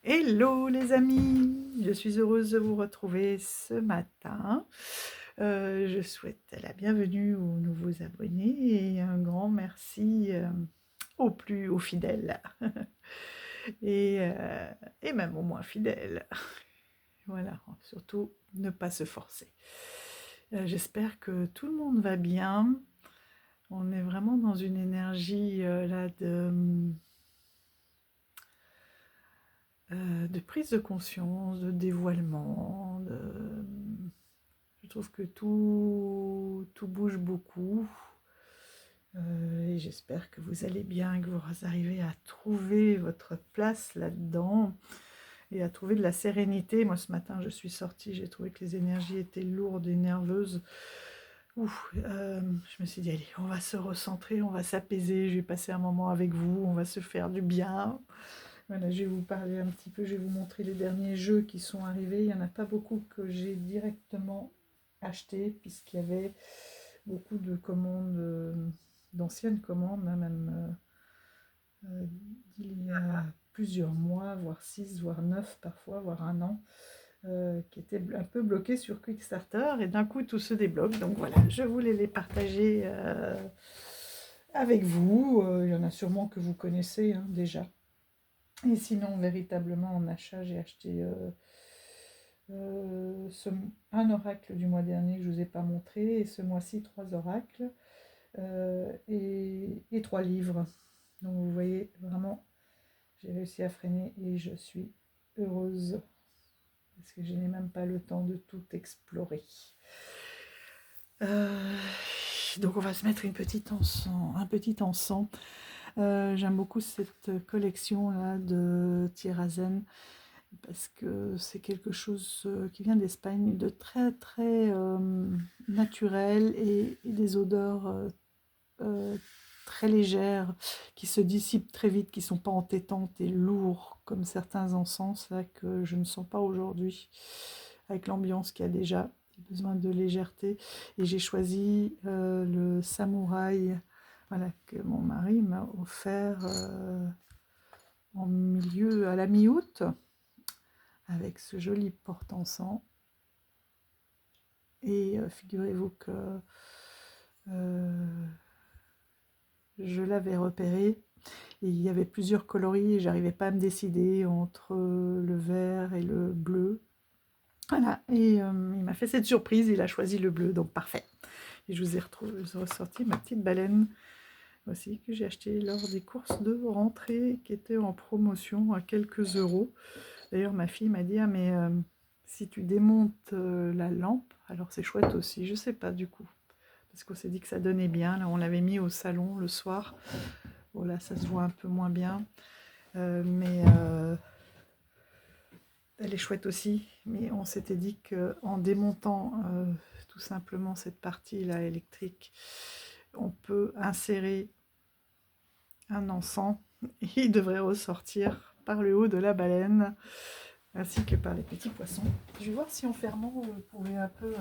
Hello les amis, je suis heureuse de vous retrouver ce matin. Je souhaite la bienvenue aux nouveaux abonnés et un grand merci aux fidèles et, euh, et même aux moins fidèles. Voilà, surtout ne pas se forcer. J'espère que tout le monde va bien. On est vraiment dans une énergie là de prise de conscience, de dévoilement, je trouve que tout bouge beaucoup. Et j'espère que vous allez bien, que vous arrivez à trouver votre place là-dedans et à trouver de la sérénité. Moi, ce matin, je suis sortie, j'ai trouvé que les énergies étaient lourdes et nerveuses. Je me suis dit, allez, on va se recentrer, on va s'apaiser, je vais passer un moment avec vous, on va se faire du bien. Voilà, je vais vous parler un petit peu, je vais vous montrer les derniers jeux qui sont arrivés. Il n'y en a pas beaucoup que j'ai directement acheté, puisqu'il y avait beaucoup de commandes, d'anciennes commandes, hein, même d'il y a plusieurs mois, voire 6, voire 9 parfois, voire un an, qui étaient un peu bloquées sur Kickstarter, et d'un coup tout se débloque. Donc voilà, je voulais les partager avec vous. Il y en a sûrement que vous connaissez hein, déjà. Et sinon, véritablement, en achat, j'ai acheté un oracle du mois dernier que je ne vous ai pas montré, et ce mois-ci, 3 oracles et 3 livres. Donc vous voyez, vraiment, j'ai réussi à freiner et je suis heureuse parce que je n'ai même pas le temps de tout explorer. Euh, donc on va se mettre un petit encens. J'aime beaucoup cette collection là de Tirazen parce que c'est quelque chose qui vient d'Espagne, de très très naturel et des odeurs très légères qui se dissipent très vite, qui ne sont pas entêtantes et lourds comme certains encens là, que je ne sens pas aujourd'hui avec l'ambiance qu'il y a déjà. Besoin de légèreté et j'ai choisi le samouraï, voilà, que mon mari m'a offert à la mi-août, avec ce joli porte-encens. Et figurez-vous que je l'avais repéré et il y avait plusieurs coloris et j'arrivais pas à me décider entre le vert et le bleu. Voilà, et il m'a fait cette surprise, il a choisi le bleu, donc parfait. Et je vous ai ressorti ma petite baleine aussi que j'ai acheté lors des courses de rentrée qui étaient en promotion à quelques euros. D'ailleurs ma fille m'a dit ah mais si tu démontes la lampe, alors c'est chouette aussi, je sais pas du coup, parce qu'on s'est dit que ça donnait bien, là on l'avait mis au salon le soir, bon là ça se voit un peu moins bien, mais elle est chouette aussi, mais on s'était dit qu'en démontant tout simplement cette partie là électrique, on peut insérer un encens et il devrait ressortir par le haut de la baleine ainsi que par les petits poissons. Je vais voir si en fermant vous pouvez un peu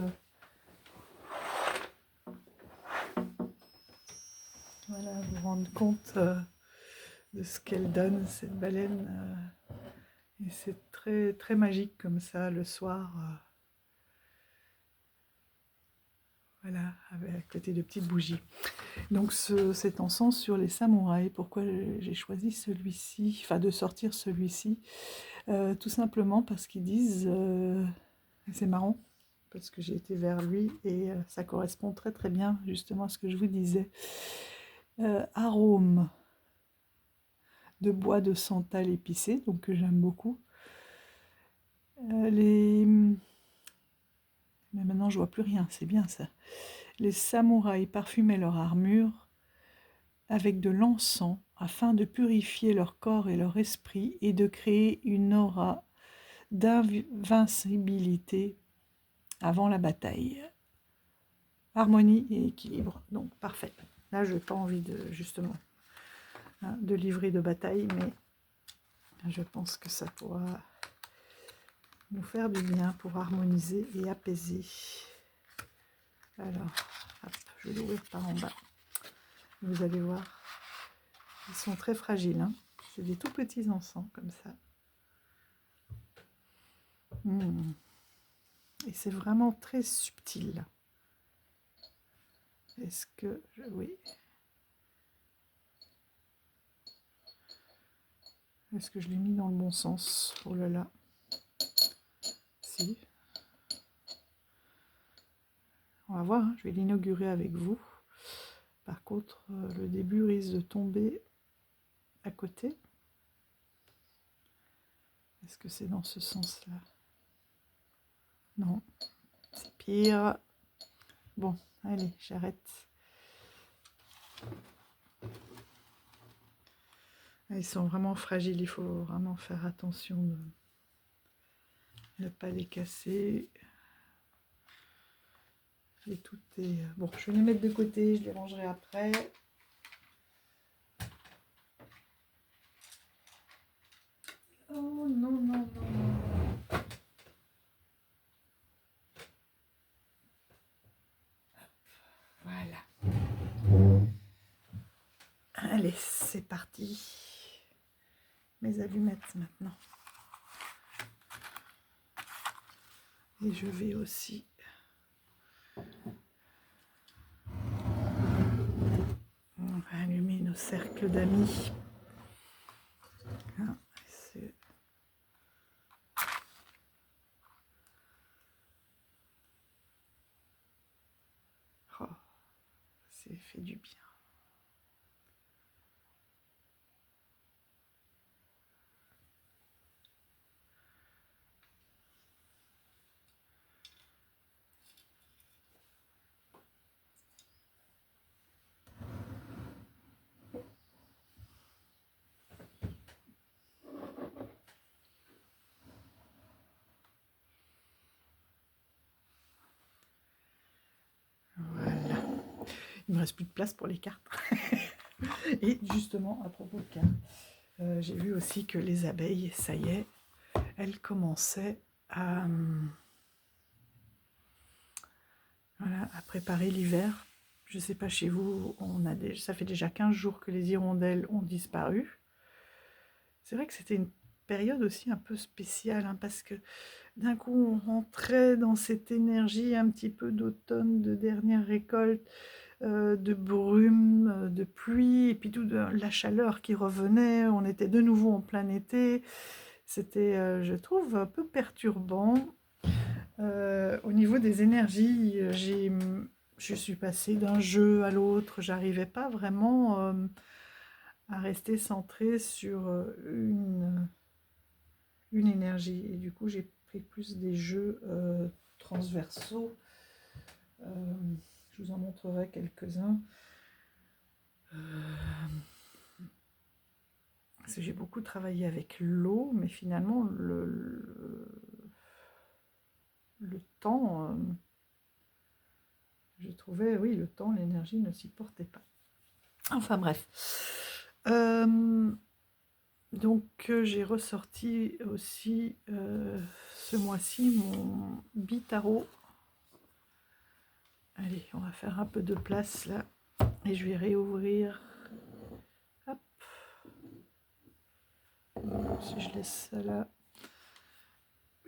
voilà, vous rendre compte de ce qu'elle donne cette baleine et c'est très très magique comme ça le soir. Voilà, avec, à côté de petites bougies. Donc cet encens sur les samouraïs, pourquoi j'ai choisi celui-ci, enfin de sortir celui-ci, tout simplement parce qu'ils disent, c'est marrant, parce que j'ai été vers lui et ça correspond très très bien justement à ce que je vous disais. Arôme de bois de santal épicé, donc que j'aime beaucoup. Mais maintenant je vois plus rien, c'est bien ça. Les samouraïs parfumaient leur armure avec de l'encens afin de purifier leur corps et leur esprit et de créer une aura d'invincibilité avant la bataille. Harmonie et équilibre, donc parfait. Là, je n'ai pas envie de, justement, hein, de livrer de bataille, mais je pense que ça pourra nous faire du bien pour harmoniser et apaiser. Alors, hop, je vais l'ouvrir par en bas. Vous allez voir, ils sont très fragiles. Hein. C'est des tout petits encens comme ça. Et c'est vraiment très subtil. Est-ce que... Oui. Est-ce que je l'ai mis dans le bon sens? Oh là là. Si. On va voir, hein. Je vais l'inaugurer avec vous. Par contre, le début risque de tomber à côté. Est-ce que c'est dans ce sens-là? Non, c'est pire. Bon, allez, j'arrête. Ils sont vraiment fragiles, il faut vraiment faire attention de ne pas les casser. Et tout est... Bon, je vais les mettre de côté, je les rangerai après. Oh non, non, non, non. Voilà. Allez, c'est parti. Mes allumettes maintenant. Et je vais aussi... On va allumer nos cercles d'amis. Oh, c'est fait du bien. Voilà. Il ne me reste plus de place pour les cartes. Et justement, à propos de cartes, j'ai vu aussi que les abeilles, ça y est, elles commençaient à, voilà, à préparer l'hiver. Je ne sais pas chez vous, ça fait déjà 15 jours que les hirondelles ont disparu. C'est vrai que c'était une période aussi un peu spéciale, hein, parce que d'un coup on rentrait dans cette énergie un petit peu d'automne, de dernière récolte, de brume, de pluie, et puis tout la chaleur qui revenait, on était de nouveau en plein été. C'était, je trouve, un peu perturbant. Au niveau des énergies, je suis passée d'un jeu à l'autre, j'arrivais pas vraiment à rester centrée sur une énergie. Et du coup, j'ai pris plus des jeux transversaux. Je vous en montrerai quelques-uns. Parce que j'ai beaucoup travaillé avec l'eau, mais finalement, le temps, je trouvais, oui, le temps, l'énergie ne s'y portait pas. Enfin bref. Donc j'ai ressorti aussi ce mois-ci mon Bitaro. Allez, on va faire un peu de place là. Et je vais réouvrir. Hop. Si je laisse ça là,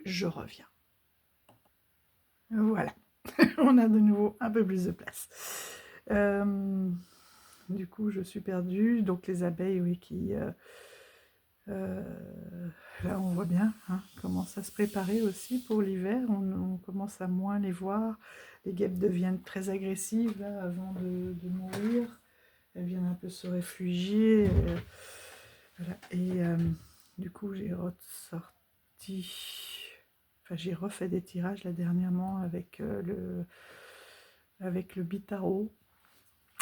je reviens. Voilà. On a de nouveau un peu plus de place. Du coup, je suis perdue. Donc les abeilles, oui, qui... là, on voit bien, hein, commence à se préparer aussi pour l'hiver. On commence à moins les voir. Les guêpes deviennent très agressives là, avant de mourir. Elles viennent un peu se réfugier. Voilà. Et du coup, j'ai ressorti... Enfin, j'ai refait des tirages là dernièrement avec le Bitaro.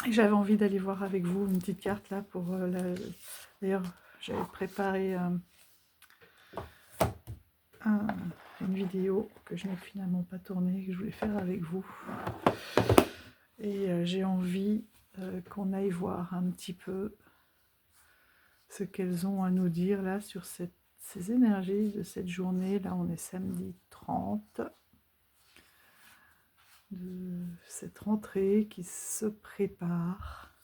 Et j'avais envie d'aller voir avec vous une petite carte là pour D'ailleurs, j'avais préparé une vidéo que je n'ai finalement pas tournée, que je voulais faire avec vous. Et j'ai envie qu'on aille voir un petit peu ce qu'elles ont à nous dire là sur ces énergies de cette journée. Là, on est samedi 30. De cette rentrée qui se prépare.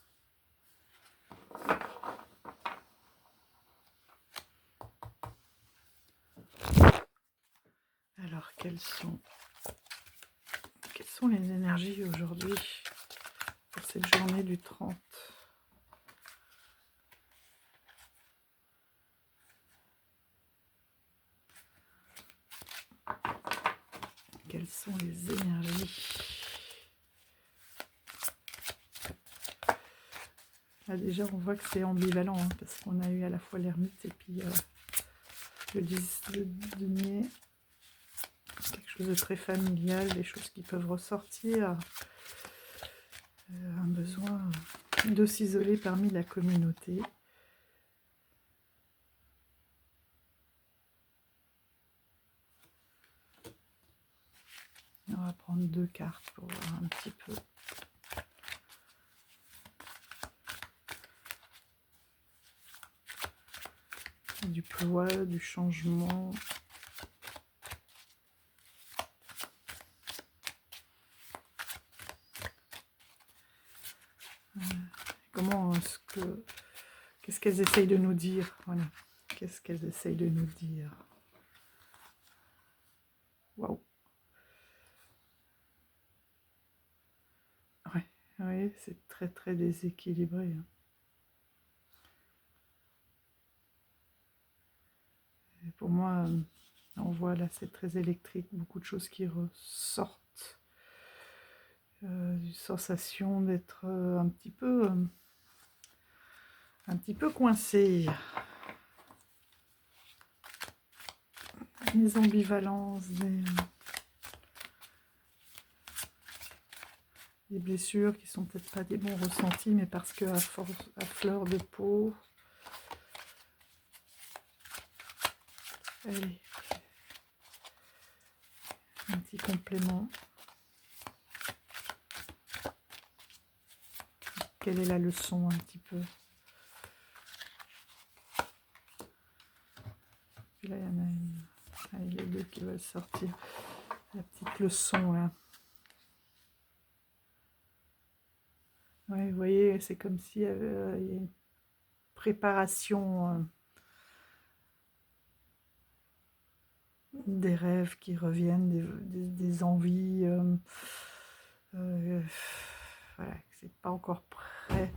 Alors, quelles sont les énergies aujourd'hui pour cette journée du 30? Quelles sont les énergies? Là, déjà, on voit que c'est ambivalent, hein, parce qu'on a eu à la fois l'ermite et puis le 10 de denier. Quelque chose de très familial, des choses qui peuvent ressortir. Un besoin de s'isoler parmi la communauté. On va prendre 2 cartes pour voir un petit peu. Du poids, du changement. Comment est-ce que... Qu'est-ce qu'elles essayent de nous dire? Voilà. Qu'est-ce qu'elles essayent de nous dire? Waouh! Ouais, ouais, c'est très très déséquilibré. Hein. Et pour moi, on voit là, c'est très électrique, beaucoup de choses qui ressortent. Une sensation d'être un petit peu coincé. Des ambivalences, des blessures qui sont peut-être pas des bons ressentis, mais parce que à fleur de peau. Allez. Un petit complément. Quelle est la leçon un petit peu? Puis là, il y en a une. Allez, les deux qui veulent sortir. La petite leçon là. Ouais, vous voyez, c'est comme si il y a une préparation des rêves qui reviennent, des envies. Voilà, c'est pas encore prêt,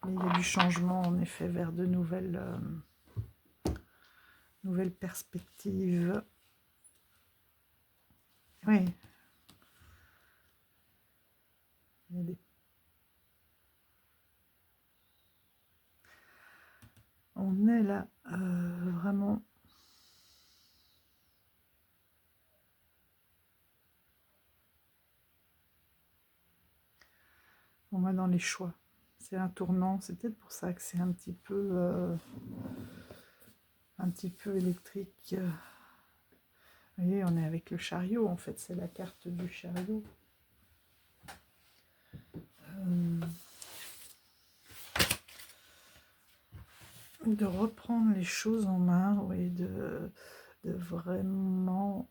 mais il y a du changement en effet vers de nouvelles perspectives. Oui. Il y a des... On est là vraiment. On va dans les choix. C'est un tournant. C'est peut-être pour ça que c'est un petit peu électrique. Vous voyez, on est avec le chariot. En fait, c'est la carte du chariot. De reprendre les choses en main, oui, de vraiment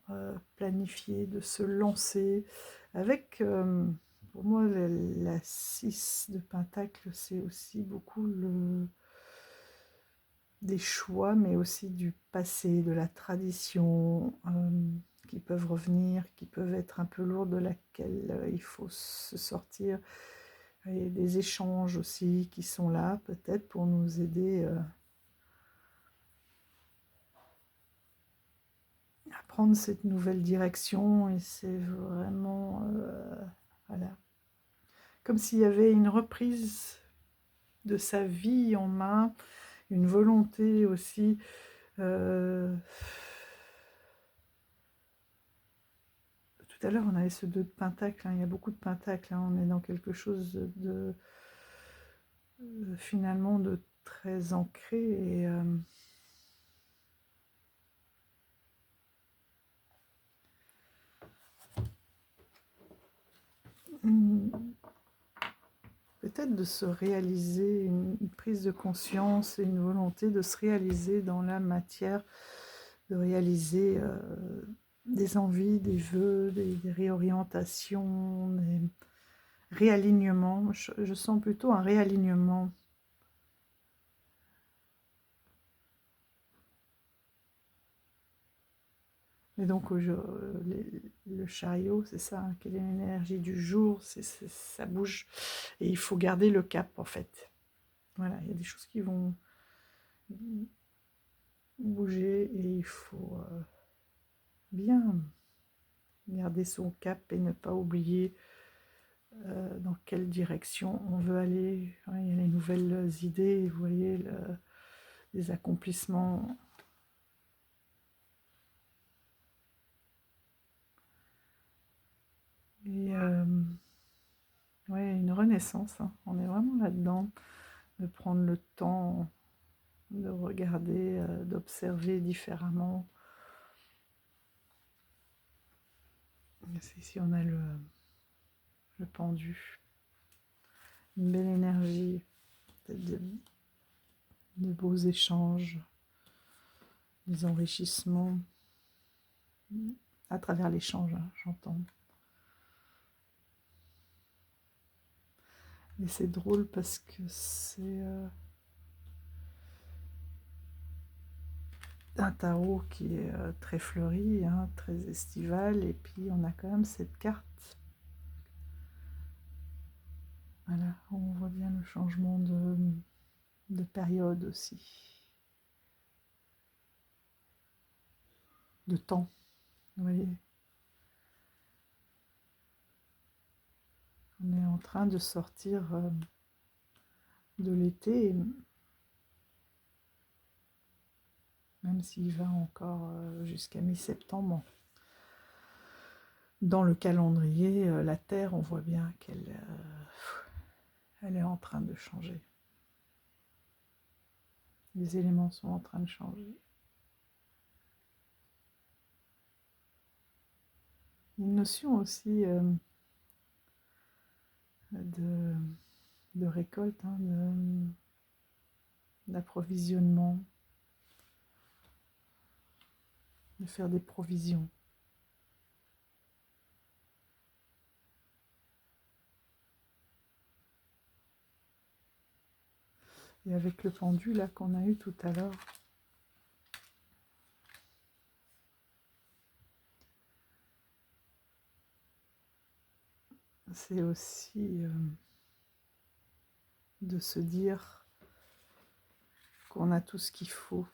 planifier, de se lancer avec, pour moi, la 6 de Pentacle, c'est aussi beaucoup des choix, mais aussi du passé, de la tradition, qui peuvent revenir, qui peuvent être un peu lourdes, de laquelle il faut se sortir. Et des échanges aussi qui sont là, peut-être pour nous aider à prendre cette nouvelle direction. Et c'est vraiment, voilà, comme s'il y avait une reprise de sa vie en main, une volonté aussi. Tout à l'heure, on avait ce 2 de Pentacle, hein, il y a beaucoup de Pentacles, hein, on est dans quelque chose de finalement de très ancré. Et peut-être de se réaliser, une prise de conscience et une volonté de se réaliser dans la matière, de réaliser des envies, des vœux, des réorientations, des réalignements. Je sens plutôt un réalignement. Et donc le chariot, c'est ça, hein, quelle est l'énergie du jour, ça bouge. Et il faut garder le cap en fait. Voilà, il y a des choses qui vont bouger et il faut bien garder son cap et ne pas oublier dans quelle direction on veut aller. Ouais, il y a les nouvelles idées, vous voyez, les accomplissements. Et ouais, une renaissance, hein. On est vraiment là-dedans, de prendre le temps de regarder, d'observer différemment. Ici, on a le pendu. Une belle énergie, de beaux échanges, des enrichissements, à travers l'échange, hein, j'entends. Et c'est drôle parce que c'est un tarot qui est très fleuri, hein, très estival, et puis on a quand même cette carte. Voilà, on voit bien le changement de période aussi, de temps, vous voyez. On est en train de sortir de l'été, même s'il va encore jusqu'à mi-septembre. Dans le calendrier, la Terre, on voit bien qu'elle est en train de changer. Les éléments sont en train de changer. Une notion aussi de récolte, hein, d'approvisionnement, de faire des provisions. Et avec le pendu là qu'on a eu tout à l'heure, c'est aussi de se dire qu'on a tout ce qu'il faut,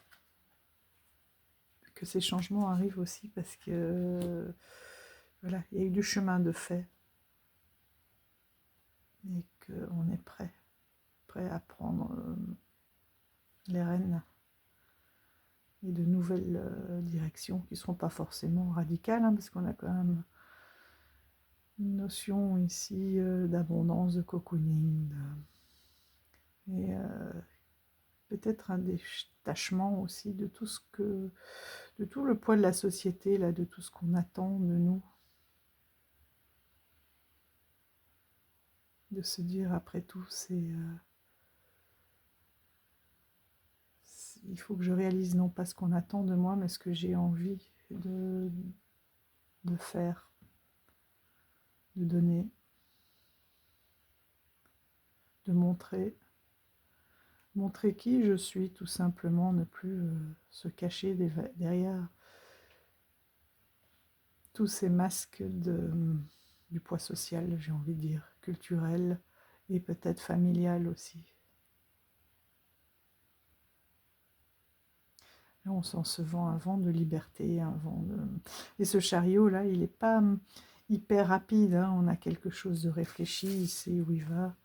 que ces changements arrivent aussi parce que voilà, il y a eu du chemin de fait et qu'on est prêt à prendre les rênes et de nouvelles directions qui ne seront pas forcément radicales, hein, parce qu'on a quand même une notion ici d'abondance, de cocooning, et peut-être un détachement aussi de tout de tout le poids de la société, là, de tout ce qu'on attend de nous, de se dire après tout, il faut que je réalise non pas ce qu'on attend de moi, mais ce que j'ai envie de faire, de donner, de montrer qui je suis, tout simplement, ne plus se cacher derrière tous ces masques du poids social, j'ai envie de dire, culturel et peut-être familial aussi. Là, on se vend un vent de liberté, un vent de... Et ce chariot-là, il n'est pas hyper rapide, hein. On a quelque chose de réfléchi, il sait où il va.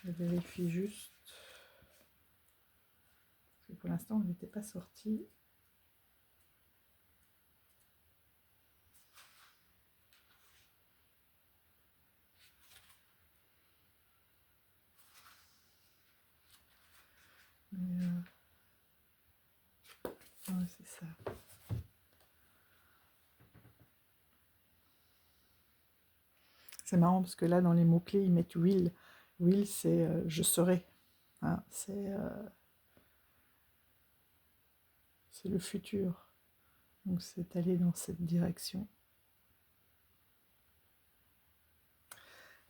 Je vérifie juste. Parce que pour l'instant, on n'était pas sorti. Mais ouais, c'est ça. C'est marrant parce que là, dans les mots-clés, ils mettent will. Will, c'est je serai. Hein, c'est le futur. Donc, c'est aller dans cette direction.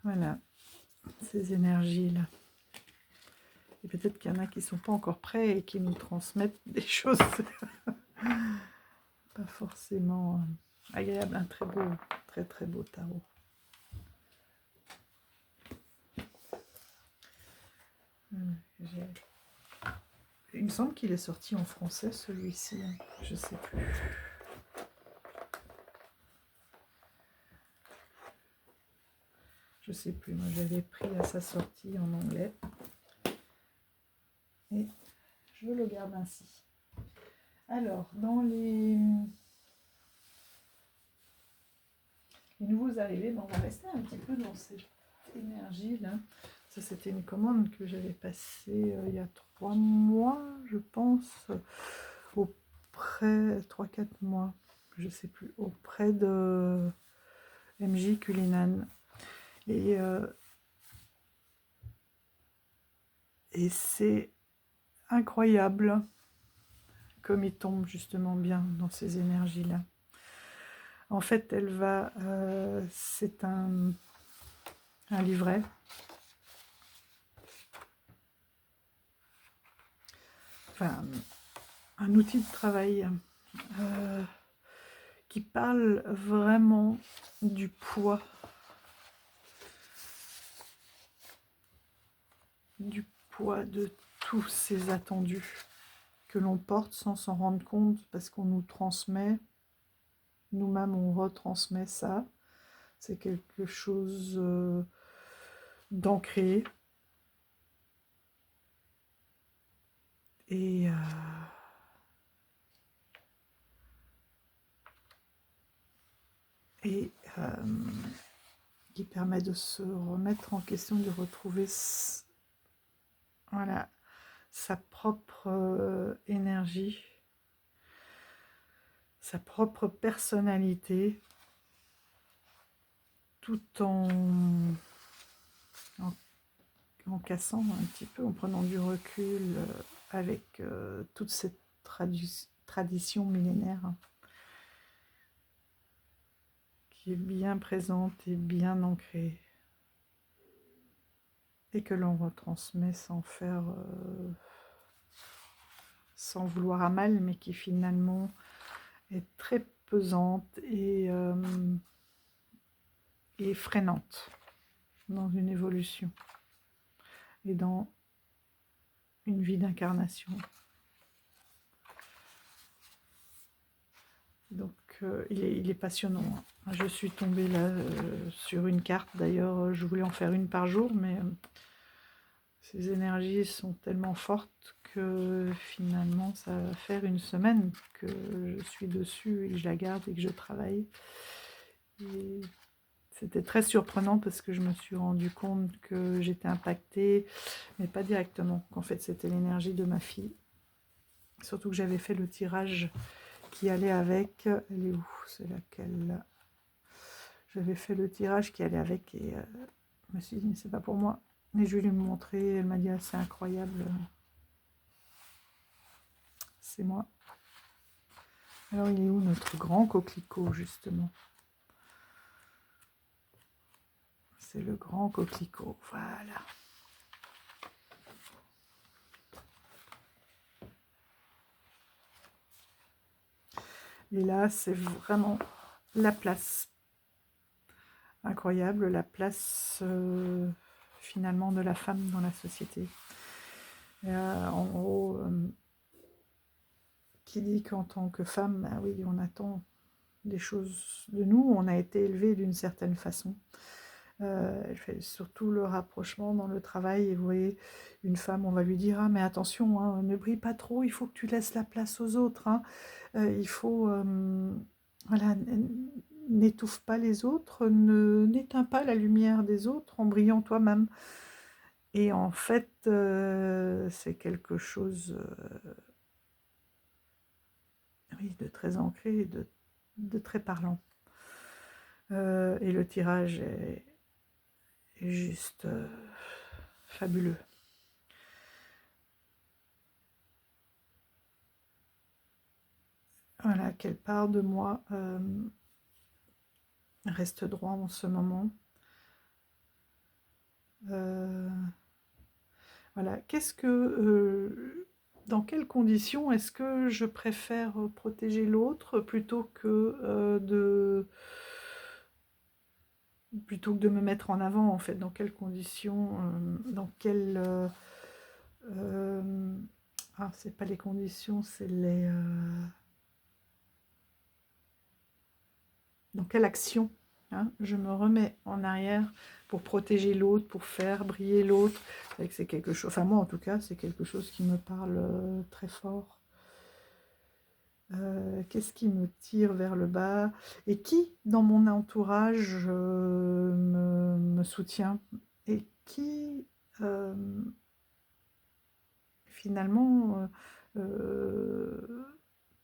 Voilà, ces énergies-là. Et peut-être qu'il y en a qui ne sont pas encore prêts et qui nous transmettent des choses pas forcément agréables. Un très beau, très très beau tarot. Il me semble qu'il est sorti en français celui-ci, je sais plus. Je sais plus, moi j'avais pris à sa sortie en anglais. Et je le garde ainsi. Alors, dans les nouveaux arrivés, bon, on va rester un petit peu dans cette énergie là. Ça, c'était une commande que j'avais passée il y a 3 mois, je pense, auprès, 3-4 mois, je sais plus, auprès de MJ Cullinan. Et c'est incroyable comme il tombe justement bien dans ces énergies-là. En fait, elle va... c'est un livret. Enfin, un outil de travail qui parle vraiment du poids. Du poids de tous ces attendus que l'on porte sans s'en rendre compte parce qu'on nous transmet, nous-mêmes on retransmet ça. C'est quelque chose d'ancré. Et qui permet de se remettre en question, de retrouver voilà, sa propre énergie, sa propre personnalité, tout en cassant un petit peu, en prenant du recul avec toute cette tradition millénaire qui est bien présente et bien ancrée et que l'on retransmet sans faire, sans vouloir à mal, mais qui finalement est très pesante et freinante dans une évolution et dans une vie d'incarnation. Donc il est passionnant. Je suis tombée là sur une carte, d'ailleurs je voulais en faire une par jour, mais ces énergies sont tellement fortes que finalement ça va faire une semaine que je suis dessus et que je la garde et que je travaille. Et c'était très surprenant parce que je me suis rendu compte que j'étais impactée, mais pas directement, qu'en fait c'était l'énergie de ma fille. Surtout que j'avais fait le tirage qui allait avec. Elle est où? C'est laquelle là? J'avais fait le tirage qui allait avec et je me suis dit, mais c'est pas pour moi. Et je vais lui montrer. Elle m'a dit, ah, c'est incroyable. C'est moi. Alors, il est où notre grand coquelicot, justement? C'est le grand coquelicot. Voilà. Et là, c'est vraiment la place. Incroyable, la place finalement de la femme dans la société. En gros, qui dit qu'en tant que femme, ben oui, on attend des choses de nous, on a été élevé d'une certaine façon. Elle fait surtout le rapprochement dans le travail, et vous voyez, une femme, on va lui dire, ah mais attention, hein, ne brille pas trop, il faut que tu laisses la place aux autres, hein. Il faut, voilà, n'étouffe pas les autres, n'éteins pas la lumière des autres en brillant toi-même. Et en fait, c'est quelque chose oui, de très ancré, de très parlant. Et le tirage est juste fabuleux. Voilà, quelle part de moi reste droit en ce moment. Voilà, dans quelles conditions est-ce que je préfère protéger l'autre plutôt que de me mettre en avant, en fait, dans quelles conditions, euh, c'est pas les conditions, c'est dans quelle action, hein, je me remets en arrière pour protéger l'autre, pour faire briller l'autre. C'est vrai que c'est quelque chose, enfin moi en tout cas, c'est quelque chose qui me parle très fort. Qu'est-ce qui me tire vers le bas et qui dans mon entourage me soutient et qui finalement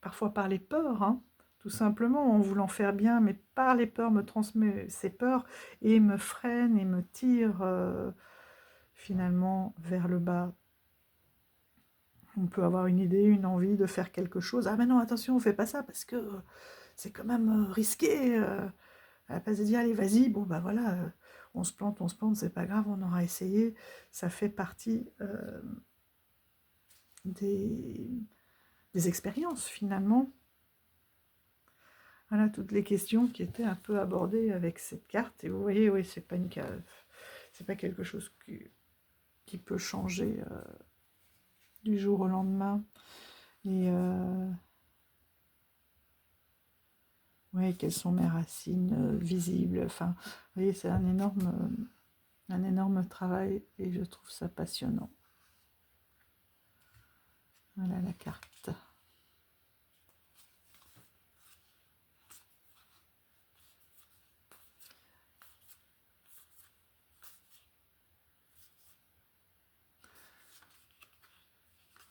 parfois par les peurs, hein, tout simplement en voulant faire bien, mais par les peurs me transmet ces peurs et me freine et me tire finalement vers le bas. On peut avoir une idée, une envie de faire quelque chose. Ah mais non, attention, on fait pas ça parce que c'est quand même risqué. À la place de dire allez, vas-y, bon bah voilà, on se plante, c'est pas grave, on aura essayé. Ça fait partie des expériences finalement. Voilà toutes les questions qui étaient un peu abordées avec cette carte. Et vous voyez, oui, c'est pas quelque chose qui peut changer du jour au lendemain. Et oui, quelles sont mes racines visibles. Enfin, vous voyez, c'est un énorme travail et je trouve ça passionnant. Voilà la carte.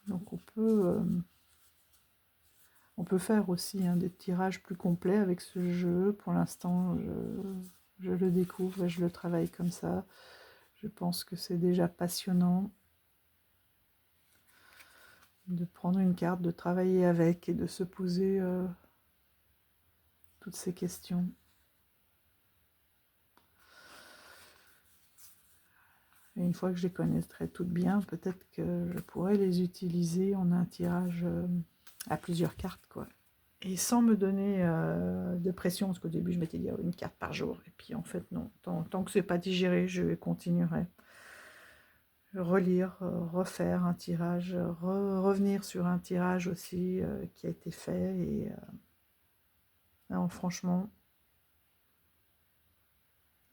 Donc on peut faire aussi des tirages plus complets avec ce jeu. Pour l'instant, je le découvre et je le travaille comme ça. Je pense que c'est déjà passionnant de prendre une carte, de travailler avec et de se poser toutes ces questions. Et une fois que je les connaîtrai toutes bien, peut-être que je pourrais les utiliser en un tirage à plusieurs cartes, quoi. Et sans me donner de pression, parce qu'au début je m'étais dit une carte par jour, et puis en fait non, tant que c'est pas digéré, je continuerai. Relire, refaire un tirage, revenir sur un tirage aussi qui a été fait, et non, franchement,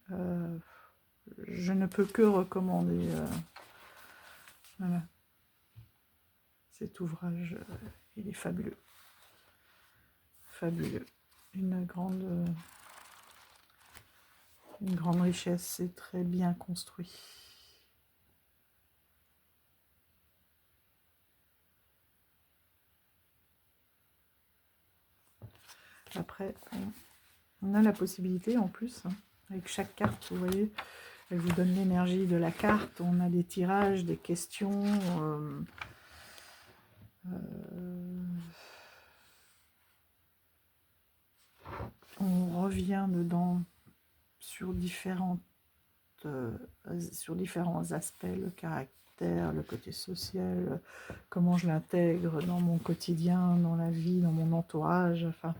je ne peux que recommander voilà, cet ouvrage, il est fabuleux. Fabuleux. Une grande richesse, c'est très bien construit. Après, on a la possibilité en plus, hein, avec chaque carte, vous voyez, elle vous donne l'énergie de la carte, on a des tirages, des questions, on revient dedans sur différents aspects, le caractère, le côté social, comment je l'intègre dans mon quotidien, dans la vie, dans mon entourage, enfin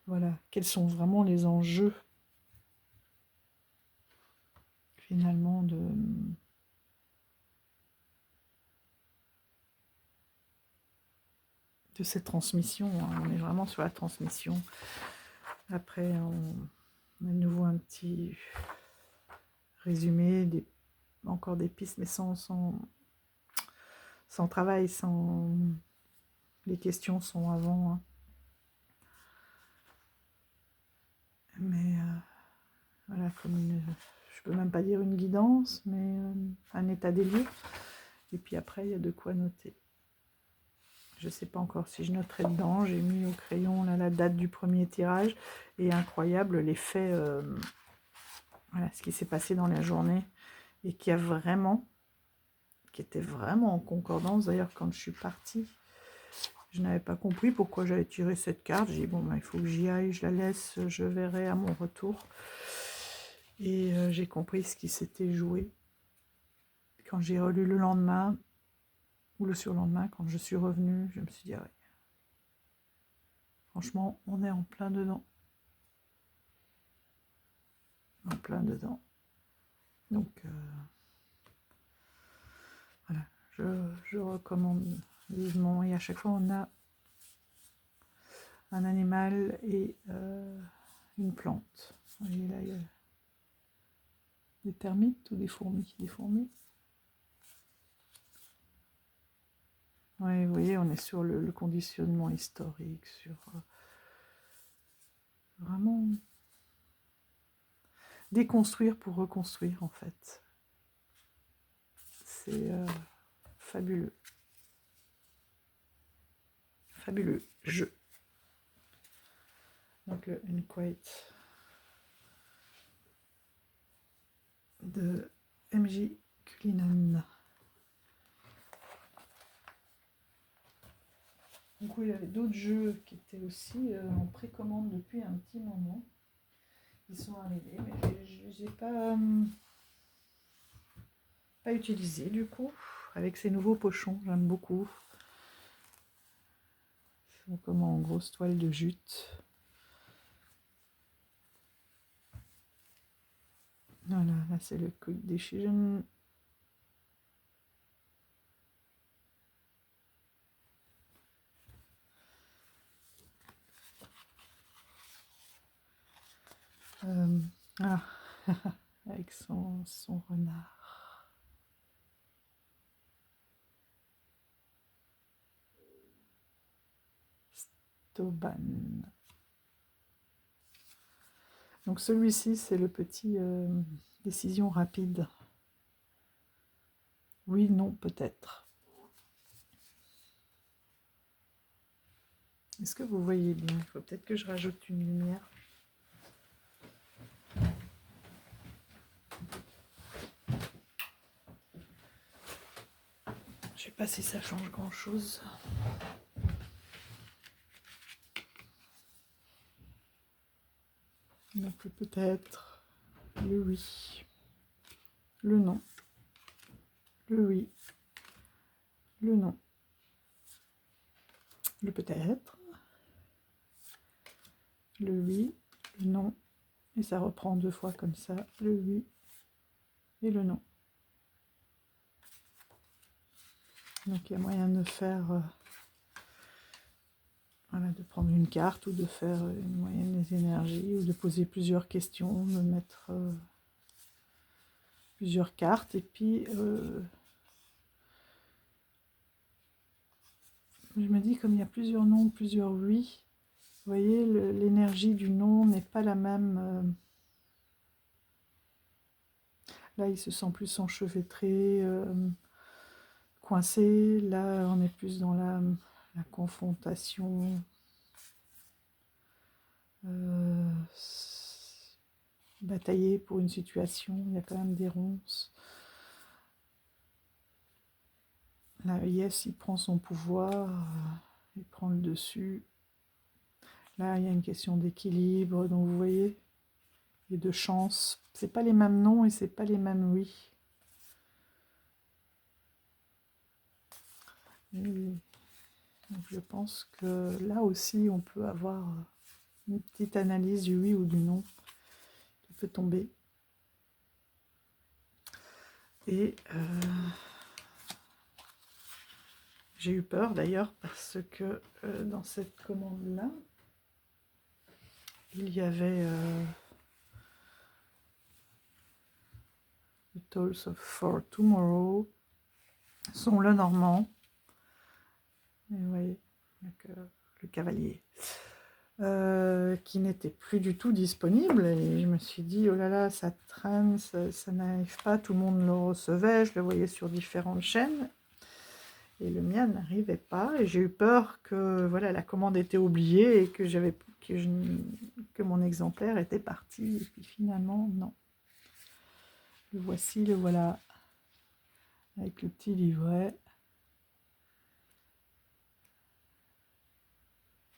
voilà, quels sont vraiment les enjeux finalement de cette transmission, hein. On est vraiment sur la transmission. Après, on a de nouveau un petit résumé, encore des pistes, mais sans travail, les questions sont avant, hein. Mais voilà, je peux même pas dire une guidance, mais un état des lieux. Et puis après, il y a de quoi noter. Je ne sais pas encore si je noterai dedans. J'ai mis au crayon là, la date du premier tirage. Et incroyable, l'effet, voilà, ce qui s'est passé dans la journée. Et qui était vraiment en concordance. D'ailleurs, quand je suis partie, je n'avais pas compris pourquoi j'avais tiré cette carte. J'ai dit, bon, ben, il faut que j'y aille, je la laisse, je verrai à mon retour. Et j'ai compris ce qui s'était joué quand j'ai relu le lendemain, ou le surlendemain, quand je suis revenue, je me suis dit, ah ouais, franchement, on est en plein dedans. En plein dedans. Donc, voilà, je recommande vivement. Et à chaque fois, on a un animal et une plante. Vous voyez, là, il y a des termites ou des fourmis? Des fourmis. Oui, vous voyez, on est sur le conditionnement historique, sur vraiment déconstruire pour reconstruire, en fait. C'est fabuleux. Fabuleux jeu. Donc le Unquiet de MJ Cullinan. Donc oui, il y avait d'autres jeux qui étaient aussi en précommande depuis un petit moment. Ils sont arrivés, mais je les ai pas utilisés du coup. Avec ces nouveaux pochons, j'aime beaucoup. Ils sont comme en grosse toile de jute. Voilà, là c'est le Quick Decision. Avec son renard. Stoban. Donc celui-ci, c'est le petit décision rapide. Oui, non, peut-être. Est-ce que vous voyez bien? Il faut peut-être que je rajoute une lumière. Je sais pas si ça change grand-chose. Donc peut-être le oui, le non, le oui, le non, le peut-être, le oui, le non, et ça reprend 2 fois comme ça, le oui et le non. Donc il y a moyen de faire, voilà, de prendre une carte ou de faire une moyenne des énergies ou de poser plusieurs questions, de mettre plusieurs cartes et puis je me dis comme il y a plusieurs non, plusieurs oui, vous voyez, l'énergie du non n'est pas la même. Là, il se sent plus enchevêtré, coincé. Là, on est plus dans la confrontation. Batailler pour une situation, il y a quand même des ronces. Là, Yes, il prend son pouvoir, il prend le dessus. Là, il y a une question d'équilibre, donc vous voyez, et de chance. C'est pas les mêmes non et c'est pas les mêmes oui. Et donc je pense que là aussi, on peut avoir une petite analyse du oui ou du non qui peut tomber. Et j'ai eu peur d'ailleurs parce que dans cette commande-là, il y avait The Tools for Tomorrow, son le normand, et vous voyez, donc, le cavalier, qui n'était plus du tout disponible, et je me suis dit, oh là là, ça traîne, ça n'arrive pas, tout le monde le recevait, je le voyais sur différentes chaînes, et le mien n'arrivait pas, et j'ai eu peur que voilà, la commande était oubliée, et que mon exemplaire était parti, et puis finalement, non. Le voici, le voilà, avec le petit livret.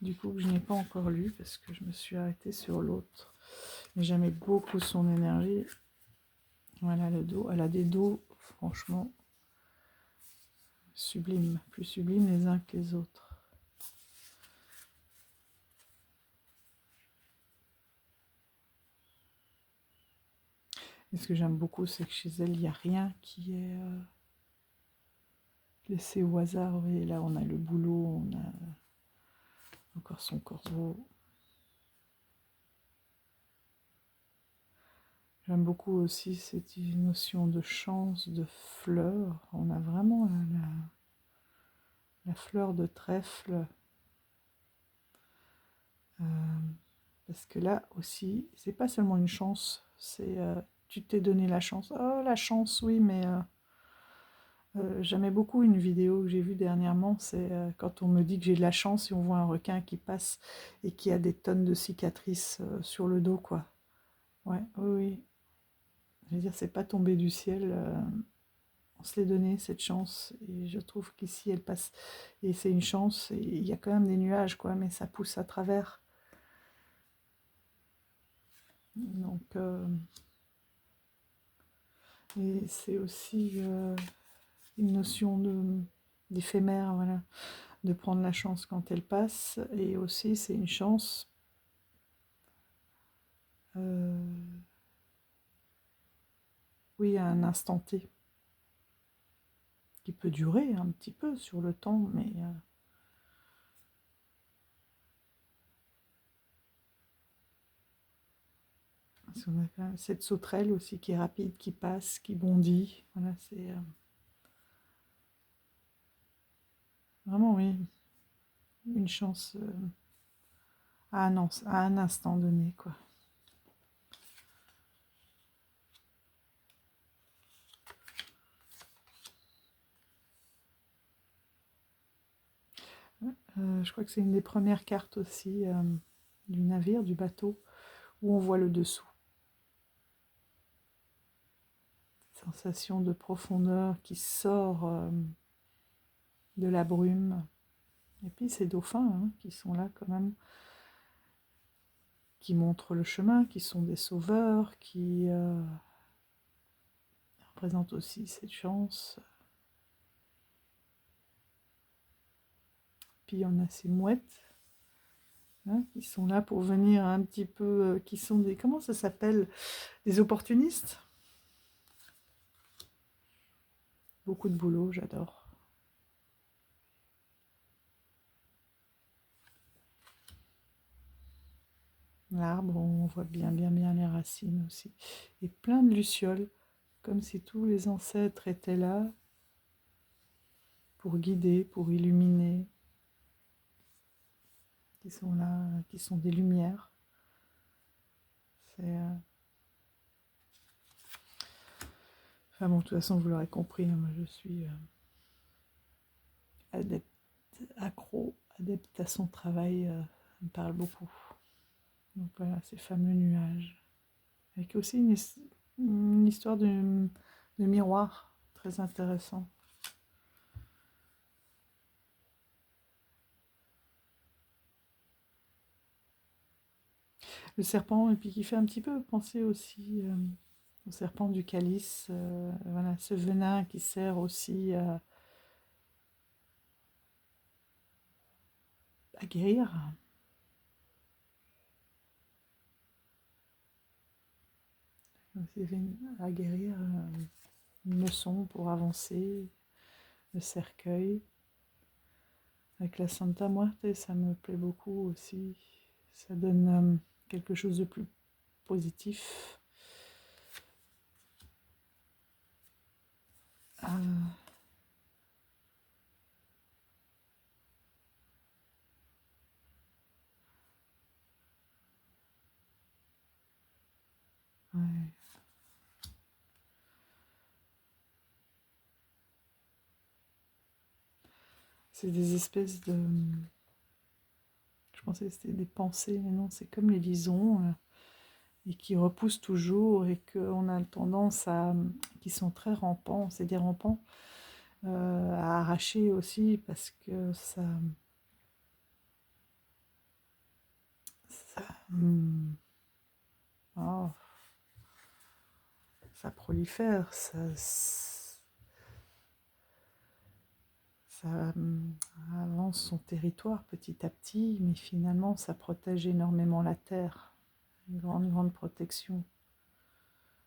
Du coup, que je n'ai pas encore lu parce que je me suis arrêtée sur l'autre. Mais j'aimais beaucoup son énergie. Voilà le dos. Elle a des dos, franchement, sublimes, plus sublimes les uns que les autres. Et ce que j'aime beaucoup, c'est que chez elle, il n'y a rien qui est laissé au hasard. Et là, on a le boulot, on a encore son corbeau. J'aime beaucoup aussi cette notion de chance, de fleurs. On a vraiment la fleur de trèfle. Parce que là aussi, c'est pas seulement une chance, c'est tu t'es donné la chance. Oh, la chance, oui, mais j'aimais beaucoup une vidéo que j'ai vue dernièrement, c'est quand on me dit que j'ai de la chance et on voit un requin qui passe et qui a des tonnes de cicatrices sur le dos, quoi. Ouais, oui, oui. Je veux dire, c'est pas tombé du ciel. On se l'est donné, cette chance. Et je trouve qu'ici, elle passe. Et c'est une chance. Et il y a quand même des nuages, quoi, mais ça pousse à travers. Donc, et c'est aussi une notion d'éphémère, voilà, de prendre la chance quand elle passe. Et aussi, c'est une chance oui, à un instant T, qui peut durer un petit peu sur le temps, mais parce qu'on a quand même cette sauterelle aussi qui est rapide, qui passe, qui bondit. Voilà, c'est vraiment, oui, une chance à un instant donné, quoi. Je crois que c'est une des premières cartes aussi du navire, du bateau, où on voit le dessous. Sensation de profondeur qui sort de la brume. Et puis ces dauphins hein, qui sont là quand même, qui montrent le chemin, qui sont des sauveurs, qui représentent aussi cette chance. Puis on a ces mouettes hein, qui sont là pour venir un petit peu, qui sont des, comment ça s'appelle, des opportunistes. Beaucoup de boulot, j'adore. L'arbre, on voit bien les racines aussi. Et plein de lucioles, comme si tous les ancêtres étaient là pour guider, pour illuminer, qui sont là, qui sont des lumières. C'est... Enfin bon, de toute façon, vous l'aurez compris, hein, moi je suis adepte, accro, adepte à son travail, ça me parle beaucoup. Donc voilà, ces fameux nuages. Avec aussi une histoire de miroir très intéressant. Le serpent, et puis qui fait un petit peu penser aussi au serpent du calice. Voilà, ce venin qui sert aussi à guérir. À guérir une leçon pour avancer, le cercueil. Avec la Santa Muerte, ça me plaît beaucoup aussi. Ça donne quelque chose de plus positif. Ouais. C'est des espèces de... Je pensais que c'était des pensées, mais non, c'est comme les lisons, et qui repoussent toujours, et qu'on a tendance à... qui sont très rampants, c'est des rampants, à arracher aussi, parce que ça, oh, ça prolifère, ça avance son territoire petit à petit, mais finalement ça protège énormément la terre. Une grande, grande protection.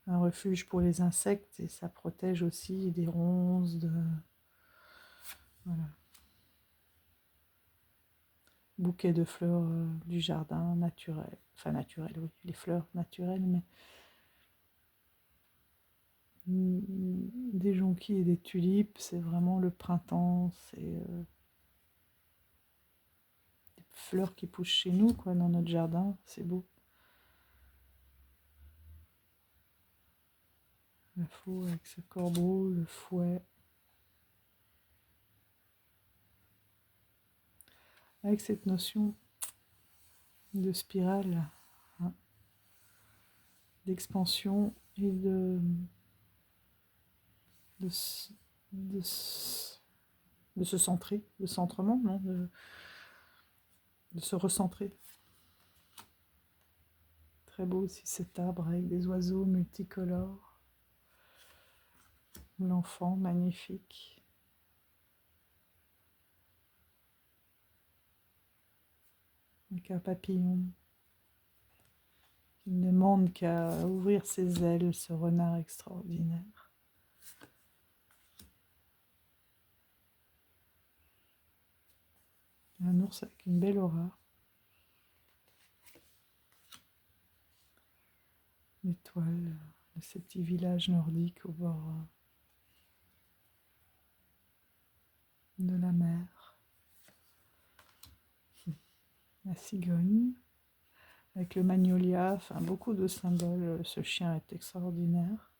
Un refuge pour les insectes et ça protège aussi des ronces, voilà. Bouquet de fleurs du jardin naturel. Enfin naturel, oui, les fleurs naturelles, mais des jonquilles et des tulipes, c'est vraiment le printemps, c'est des fleurs qui poussent chez nous, quoi, dans notre jardin, c'est beau. La faux avec ce corbeau, le fouet, avec cette notion de spirale, hein, d'expansion et de, de, de se centrer, de centrement, non, de se recentrer. Très beau aussi cet arbre avec des oiseaux multicolores. L'enfant magnifique. Avec un papillon qui ne demande qu'à ouvrir ses ailes, ce renard extraordinaire. Un ours avec une belle aura. L'étoile de ces petits villages nordiques au bord de la mer. La cigogne avec le magnolia, enfin beaucoup de symboles. Ce chien est extraordinaire.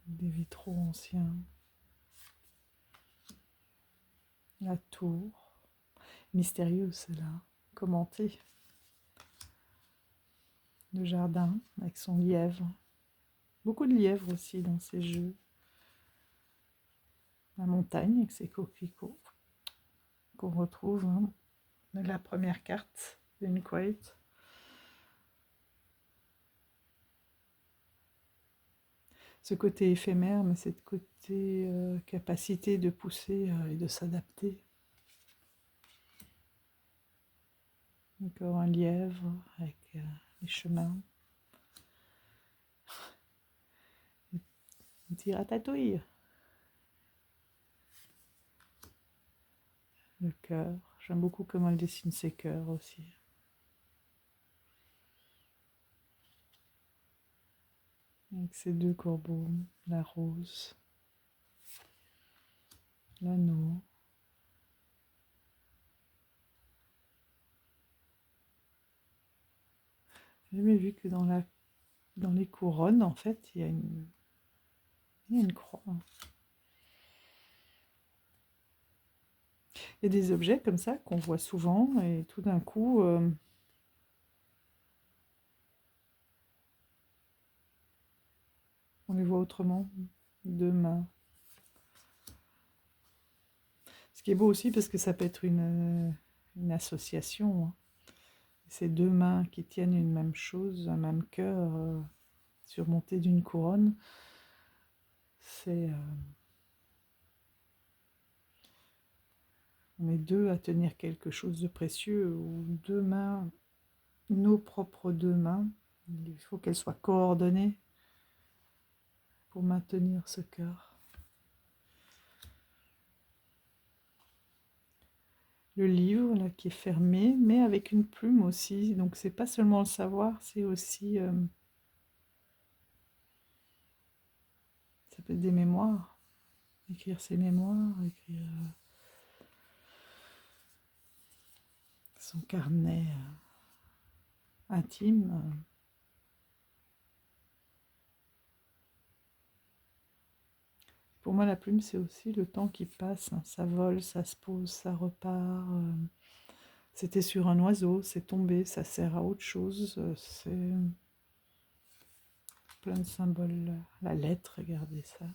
Des vitraux anciens. La tour. Mystérieuse celle-là. Commentée. Le jardin avec son lièvre. Beaucoup de lièvres aussi dans ces jeux. La montagne avec ses coquelicots qu'on retrouve de la première carte d'Unquate. Ce côté éphémère, mais cette côté capacité de pousser et de s'adapter. Encore un lièvre avec les chemins. Un petit ratatouille. Le cœur. J'aime beaucoup comment elle dessine ses cœurs aussi. Avec ces deux corbeaux, la rose, l'anneau. J'ai jamais vu que dans les couronnes, en fait, il y a une croix. Il y a des objets comme ça qu'on voit souvent et tout d'un coup, on les voit autrement. Deux mains. Ce qui est beau aussi parce que ça peut être une association. Ces deux mains qui tiennent une même chose, un même cœur, surmonté d'une couronne. On est deux à tenir quelque chose de précieux, ou deux mains, nos propres deux mains. Il faut qu'elles soient coordonnées pour maintenir ce cœur. Le livre là, qui est fermé, mais avec une plume aussi. Donc c'est pas seulement le savoir, c'est aussi ça peut être des mémoires. Écrire ses mémoires, écrire son carnet intime. Pour moi, la plume, c'est aussi le temps qui passe. Ça vole, ça se pose, ça repart. C'était sur un oiseau, c'est tombé, ça sert à autre chose. C'est plein de symboles. La lettre, regardez ça.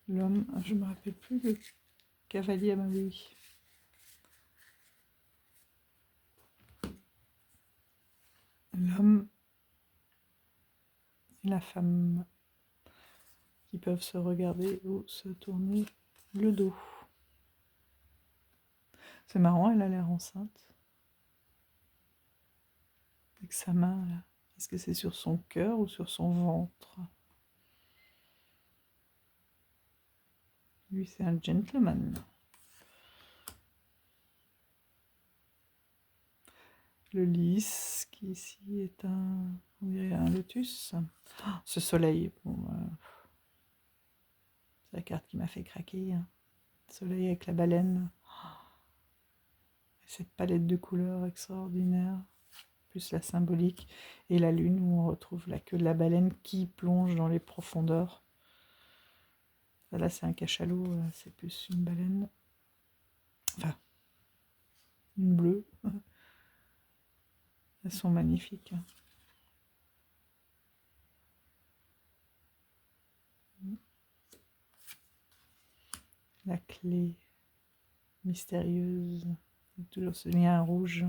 L'homme, je ne me rappelle plus le cavalier à ma vie. la femme qui peuvent se regarder ou se tourner le dos. C'est marrant, elle a l'air enceinte. Avec sa main là. Est-ce que c'est sur son cœur ou sur son ventre? Lui, c'est un gentleman. Le lys, qui ici est on dirait un lotus. Oh, ce soleil, bon, c'est la carte qui m'a fait craquer. Hein. Soleil avec la baleine. Cette palette de couleurs extraordinaire. Plus la symbolique. Et la lune où on retrouve la queue de la baleine qui plonge dans les profondeurs. Là, c'est un cachalot, c'est plus une baleine. Enfin, une bleue. Elles sont magnifiques. La clé mystérieuse. Toujours ce lien rouge.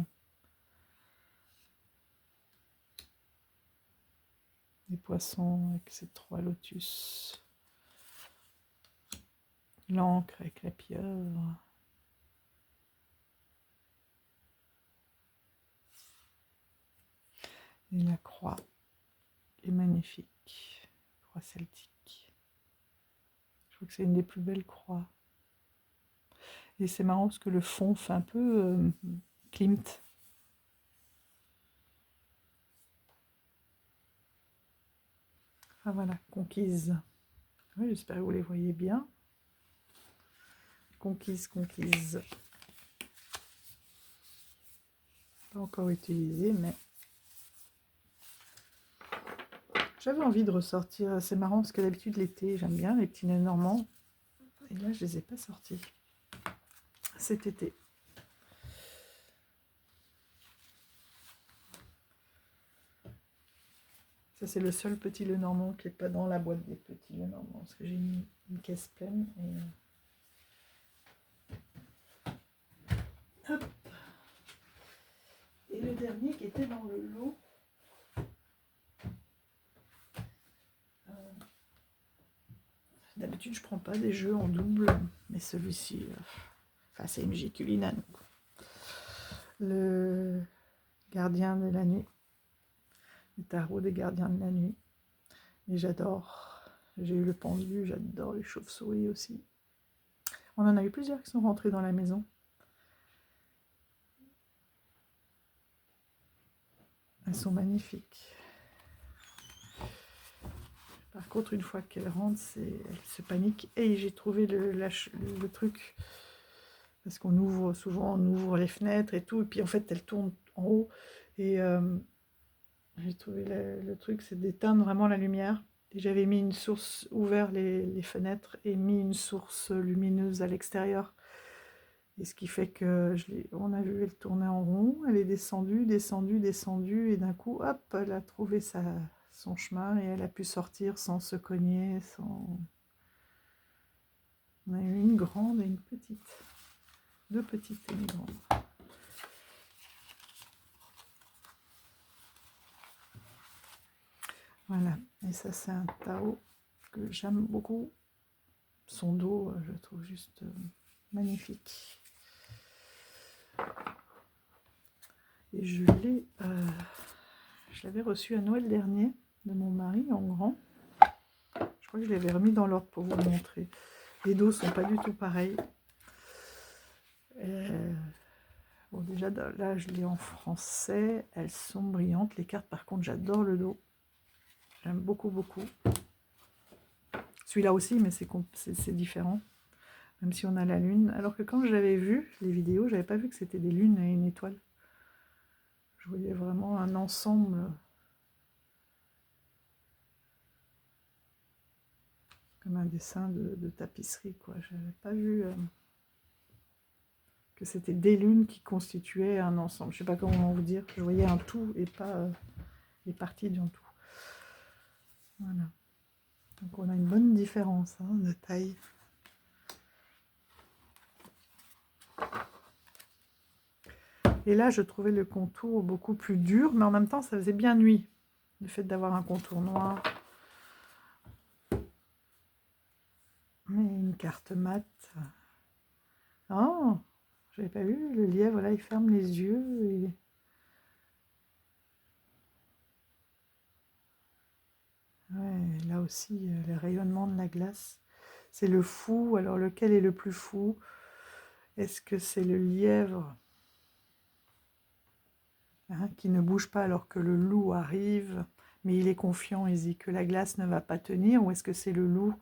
Les poissons avec ces 3 lotus. L'encre avec la pieuvre. Et la croix est magnifique. Croix celtique. Je trouve que c'est une des plus belles croix. Et c'est marrant parce que le fond fait un peu Klimt. Ah voilà, conquise. Oui, j'espère que vous les voyez bien. Conquise, conquise. Pas encore utilisé, mais j'avais envie de ressortir. C'est marrant parce que d'habitude l'été, j'aime bien les petits nez normands. Et là, je les ai pas sortis cet été. Ça, c'est le seul petit Lenormand qui n'est pas dans la boîte des petits Lenormand. Parce que j'ai mis une caisse pleine. Et... hop. Et le dernier qui était dans le lot. D'habitude, je prends pas des jeux en double. Mais celui-ci, enfin, c'est MJ Cullinan. Le gardien de la nuit. Le tarot des gardiens de la nuit. Et j'adore. J'ai eu le pendu, j'adore les chauves-souris aussi. On en a eu plusieurs qui sont rentrés dans la maison. Elles sont magnifiques. Par contre, une fois qu'elles rentrent, elles se paniquent. Et j'ai trouvé le truc. Parce qu'on ouvre souvent, on ouvre les fenêtres et tout. Et puis en fait, elles tournent en haut. Et j'ai trouvé le truc, c'est d'éteindre vraiment la lumière. Et j'avais mis une source, ouvert les fenêtres et mis une source lumineuse à l'extérieur. Et ce qui fait que on a vu elle tourner en rond, elle est descendue, descendue, descendue, et d'un coup, hop, elle a trouvé son chemin et elle a pu sortir sans se cogner, sans... On a eu une grande et une petite. 2 petites et une grande. Voilà, et ça c'est un tarot que j'aime beaucoup. Son dos, je le trouve juste magnifique. Et je l'avais reçu à Noël dernier de mon mari en grand. Je crois que je l'avais remis dans l'ordre pour vous montrer. Les dos sont pas du tout pareils. Bon, déjà là je l'ai en français. Elles sont brillantes. Les cartes par contre j'adore le dos. J'aime beaucoup beaucoup. Celui-là aussi mais c'est différent. Même si on a la lune. Alors que quand j'avais vu les vidéos, j'avais pas vu que c'était des lunes et une étoile. Je voyais vraiment un ensemble comme un dessin de tapisserie, quoi. J'avais pas vu que c'était des lunes qui constituaient un ensemble. Je sais pas comment vous dire. Je voyais un tout et pas les parties d'un tout. Voilà. Donc on a une bonne différence de taille. Et là, je trouvais le contour beaucoup plus dur, mais en même temps, ça faisait bien nuit. Le fait d'avoir un contour noir, une carte mat. Oh, j'avais pas vu, le lièvre, là, il ferme les yeux. Et... ouais, là aussi, le rayonnement de la glace. C'est le fou, alors lequel est le plus fou? Est-ce que c'est le lièvre qui ne bouge pas alors que le loup arrive, mais il est confiant, il dit que la glace ne va pas tenir, ou est-ce que c'est le loup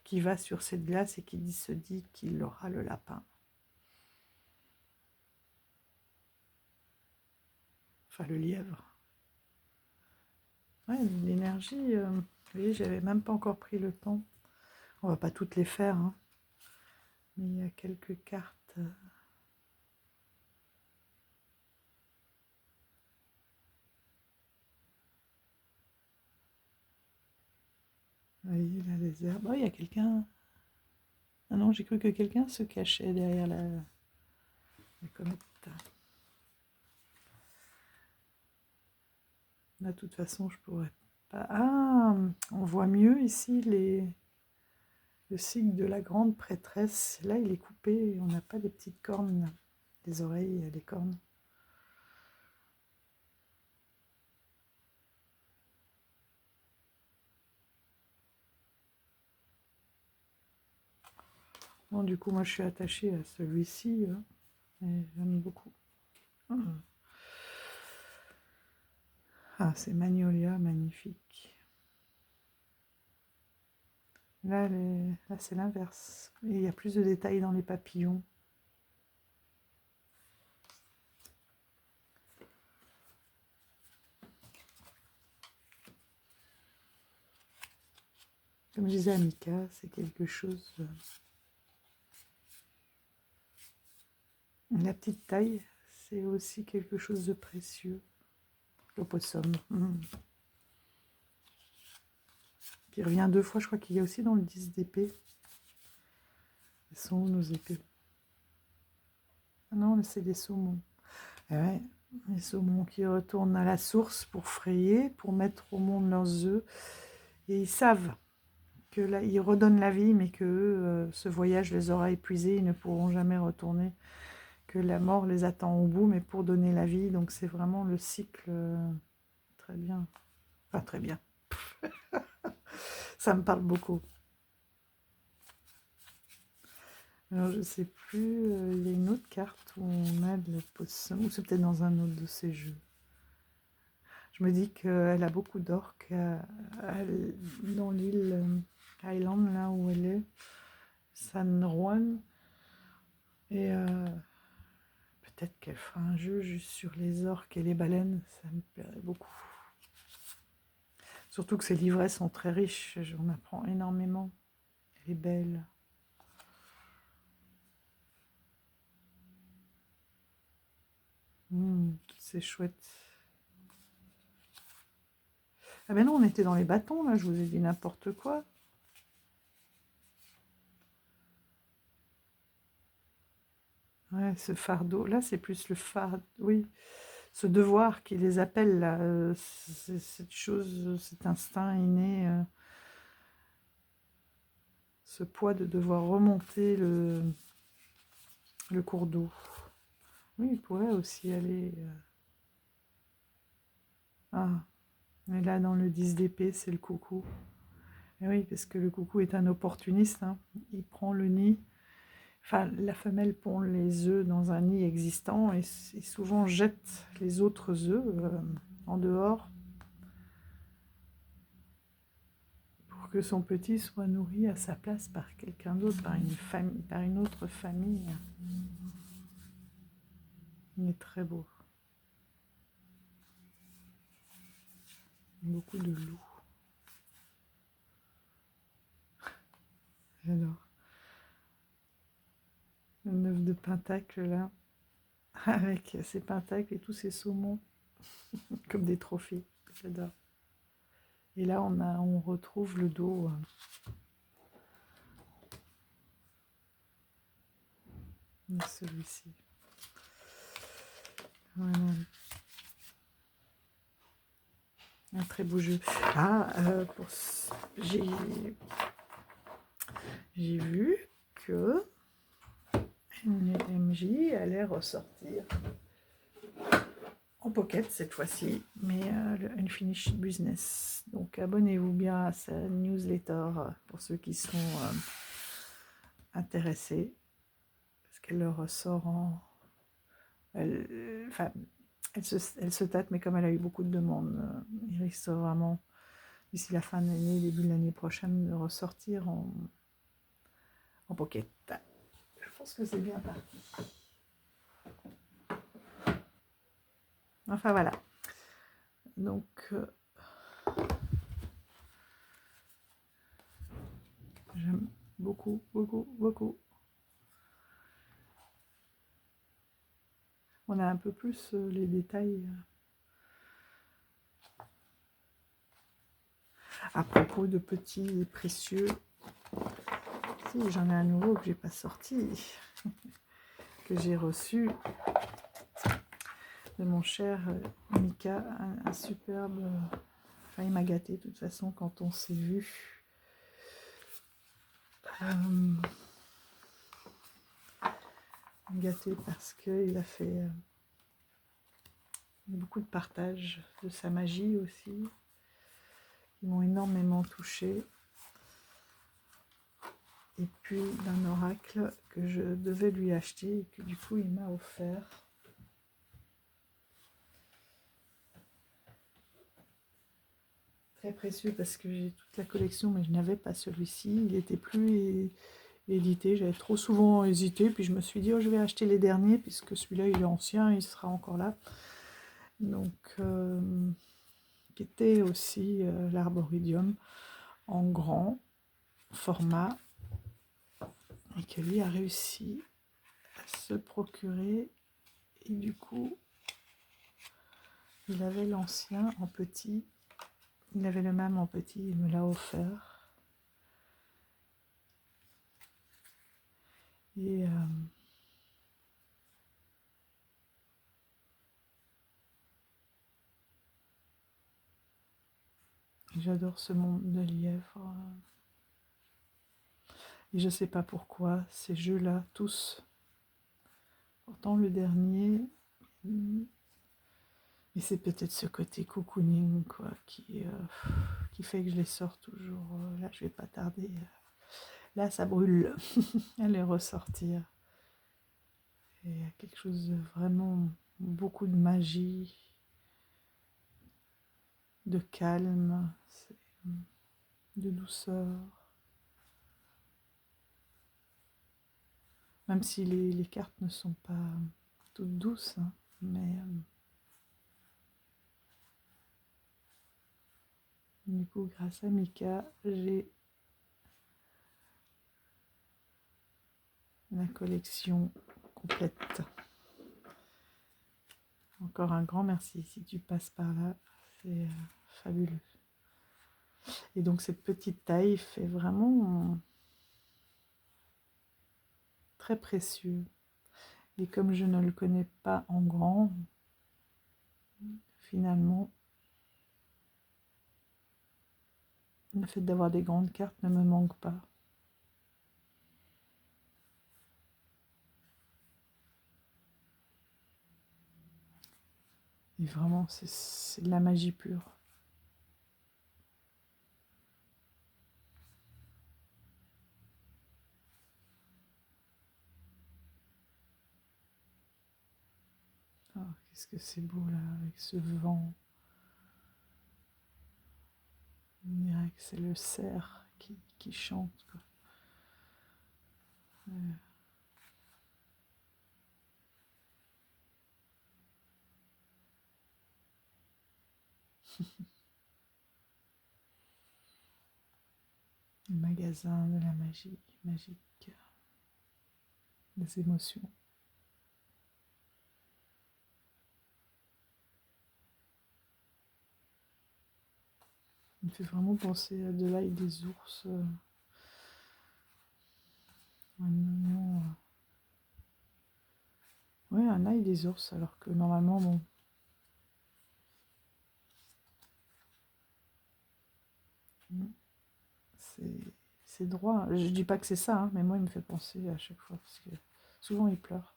qui va sur cette glace et qui se dit qu'il aura le lapin? Enfin, le lièvre. Ouais, l'énergie, vous voyez, j'avais même pas encore pris le temps. On va pas toutes les faire, hein. Mais il y a quelques cartes. Vous voyez, là, les herbes. Oh, il y a quelqu'un. Ah non, j'ai cru que quelqu'un se cachait derrière la comète. De toute façon, je pourrais pas. Ah, on voit mieux ici le signe de la grande prêtresse. Là, il est coupé. On n'a pas des petites cornes, les oreilles, les cornes. Bon, du coup, moi, je suis attachée à celui-ci. J'aime beaucoup. Ah, c'est Magnolia, magnifique. Là, là c'est l'inverse. Il y a plus de détails dans les papillons. Comme je disais à Mika, c'est quelque chose... La petite taille, c'est aussi quelque chose de précieux. L'opossum. Qui revient 2 fois, je crois qu'il y a aussi dans le 10 d'épée. Elles sont où nos épées? Ah non, c'est des saumons. Ah ouais, les saumons qui retournent à la source pour frayer, pour mettre au monde leurs œufs. Et ils savent que là, ils redonnent la vie, mais que ce voyage les aura épuisés, ils ne pourront jamais retourner, que la mort les attend au bout, mais pour donner la vie. Donc c'est vraiment le cycle très bien. Enfin, très bien. Ça me parle beaucoup. Alors, je sais plus, il y a une autre carte où on a de l'opossum, ou c'est peut-être dans un autre de ces jeux. Je me dis qu'elle a beaucoup d'orques dans l'île Highland, là où elle est, San Juan. Et peut-être qu'elle fera un jeu juste sur les orques et les baleines, ça me plairait beaucoup. Surtout que ses livrets sont très riches, j'en apprends énormément. Elle est belle. C'est chouette. Ah ben non, on était dans les bâtons, là, je vous ai dit n'importe quoi. Ouais, ce fardeau, là, c'est plus le fardeau, oui, ce devoir qui les appelle, là, cette chose, cet instinct inné, ce poids de devoir remonter le cours d'eau. Oui, il pourrait aussi aller... Ah, mais là, dans le 10 d'épée, c'est le coucou. Et oui, parce que le coucou est un opportuniste, hein. Il prend le nid. Enfin, la femelle pond les œufs dans un nid existant et souvent jette les autres œufs en dehors pour que son petit soit nourri à sa place par quelqu'un d'autre, par une autre famille. Il est très beau. Beaucoup de loups. J'adore. Le 9 de pentacle là, avec ses pentacles et tous ses saumons, comme des trophées. J'adore. Et là, on retrouve le dos. Celui-ci. Voilà. Un très beau jeu. Ah, j'ai vu que MJ allait ressortir en pocket cette fois-ci, mais le Unfinished Business. Donc abonnez-vous bien à sa newsletter pour ceux qui sont intéressés, parce qu'elle le ressort en... Enfin, elle se tâte, mais comme elle a eu beaucoup de demandes, il risque vraiment, d'ici la fin de l'année, début de l'année prochaine, de ressortir en pocket. Je pense que c'est bien parti. Enfin voilà. Donc, j'aime beaucoup, beaucoup, beaucoup. On a un peu plus les détails. À propos de petits et précieux, si j'en ai un nouveau que j'ai pas sorti, que j'ai reçu de mon cher Mika, un superbe. Enfin, il m'a gâté de toute façon quand on s'est vu. Gâté parce qu'il a fait beaucoup de partage de sa magie aussi. Ils m'ont énormément touchée. Et puis d'un oracle que je devais lui acheter et que du coup il m'a offert. Très précieux parce que j'ai toute la collection mais je n'avais pas celui-ci. Il n'était plus édité. J'avais trop souvent hésité. Puis je me suis dit oh, je vais acheter les derniers puisque celui-là il est ancien, il sera encore là. Donc qui était aussi l'arboridium en grand format et que lui a réussi à se procurer et du coup il avait l'ancien en petit, il avait le même en petit, il me l'a offert et j'adore ce monde de lièvres et je sais pas pourquoi ces jeux là tous, pourtant le dernier. Et c'est peut-être ce côté cocooning quoi, qui fait que je les sors toujours. Là, je vais pas tarder. Là, ça brûle. Allez ressortir. Et il y a quelque chose de vraiment beaucoup de magie, de calme, de douceur. Même si les cartes ne sont pas toutes douces, hein, mais du coup, grâce à Mika, j'ai la collection complète. Encore un grand merci si tu passes par là, c'est fabuleux. Et donc cette petite taille fait vraiment très précieux. Et comme je ne le connais pas en grand, finalement, le fait d'avoir des grandes cartes ne me manque pas. Et vraiment, c'est de la magie pure. Oh, qu'est-ce que c'est beau là, avec ce vent. On dirait que c'est le cerf qui chante, quoi. Le magasin de la magie, magique, des émotions. Il me fait vraiment penser à de l'ail des ours. Ouais, un ail des ours, alors que normalement, bon. c'est droit. Je dis pas que c'est ça, hein, mais moi, il me fait penser à chaque fois, parce que souvent, il pleure.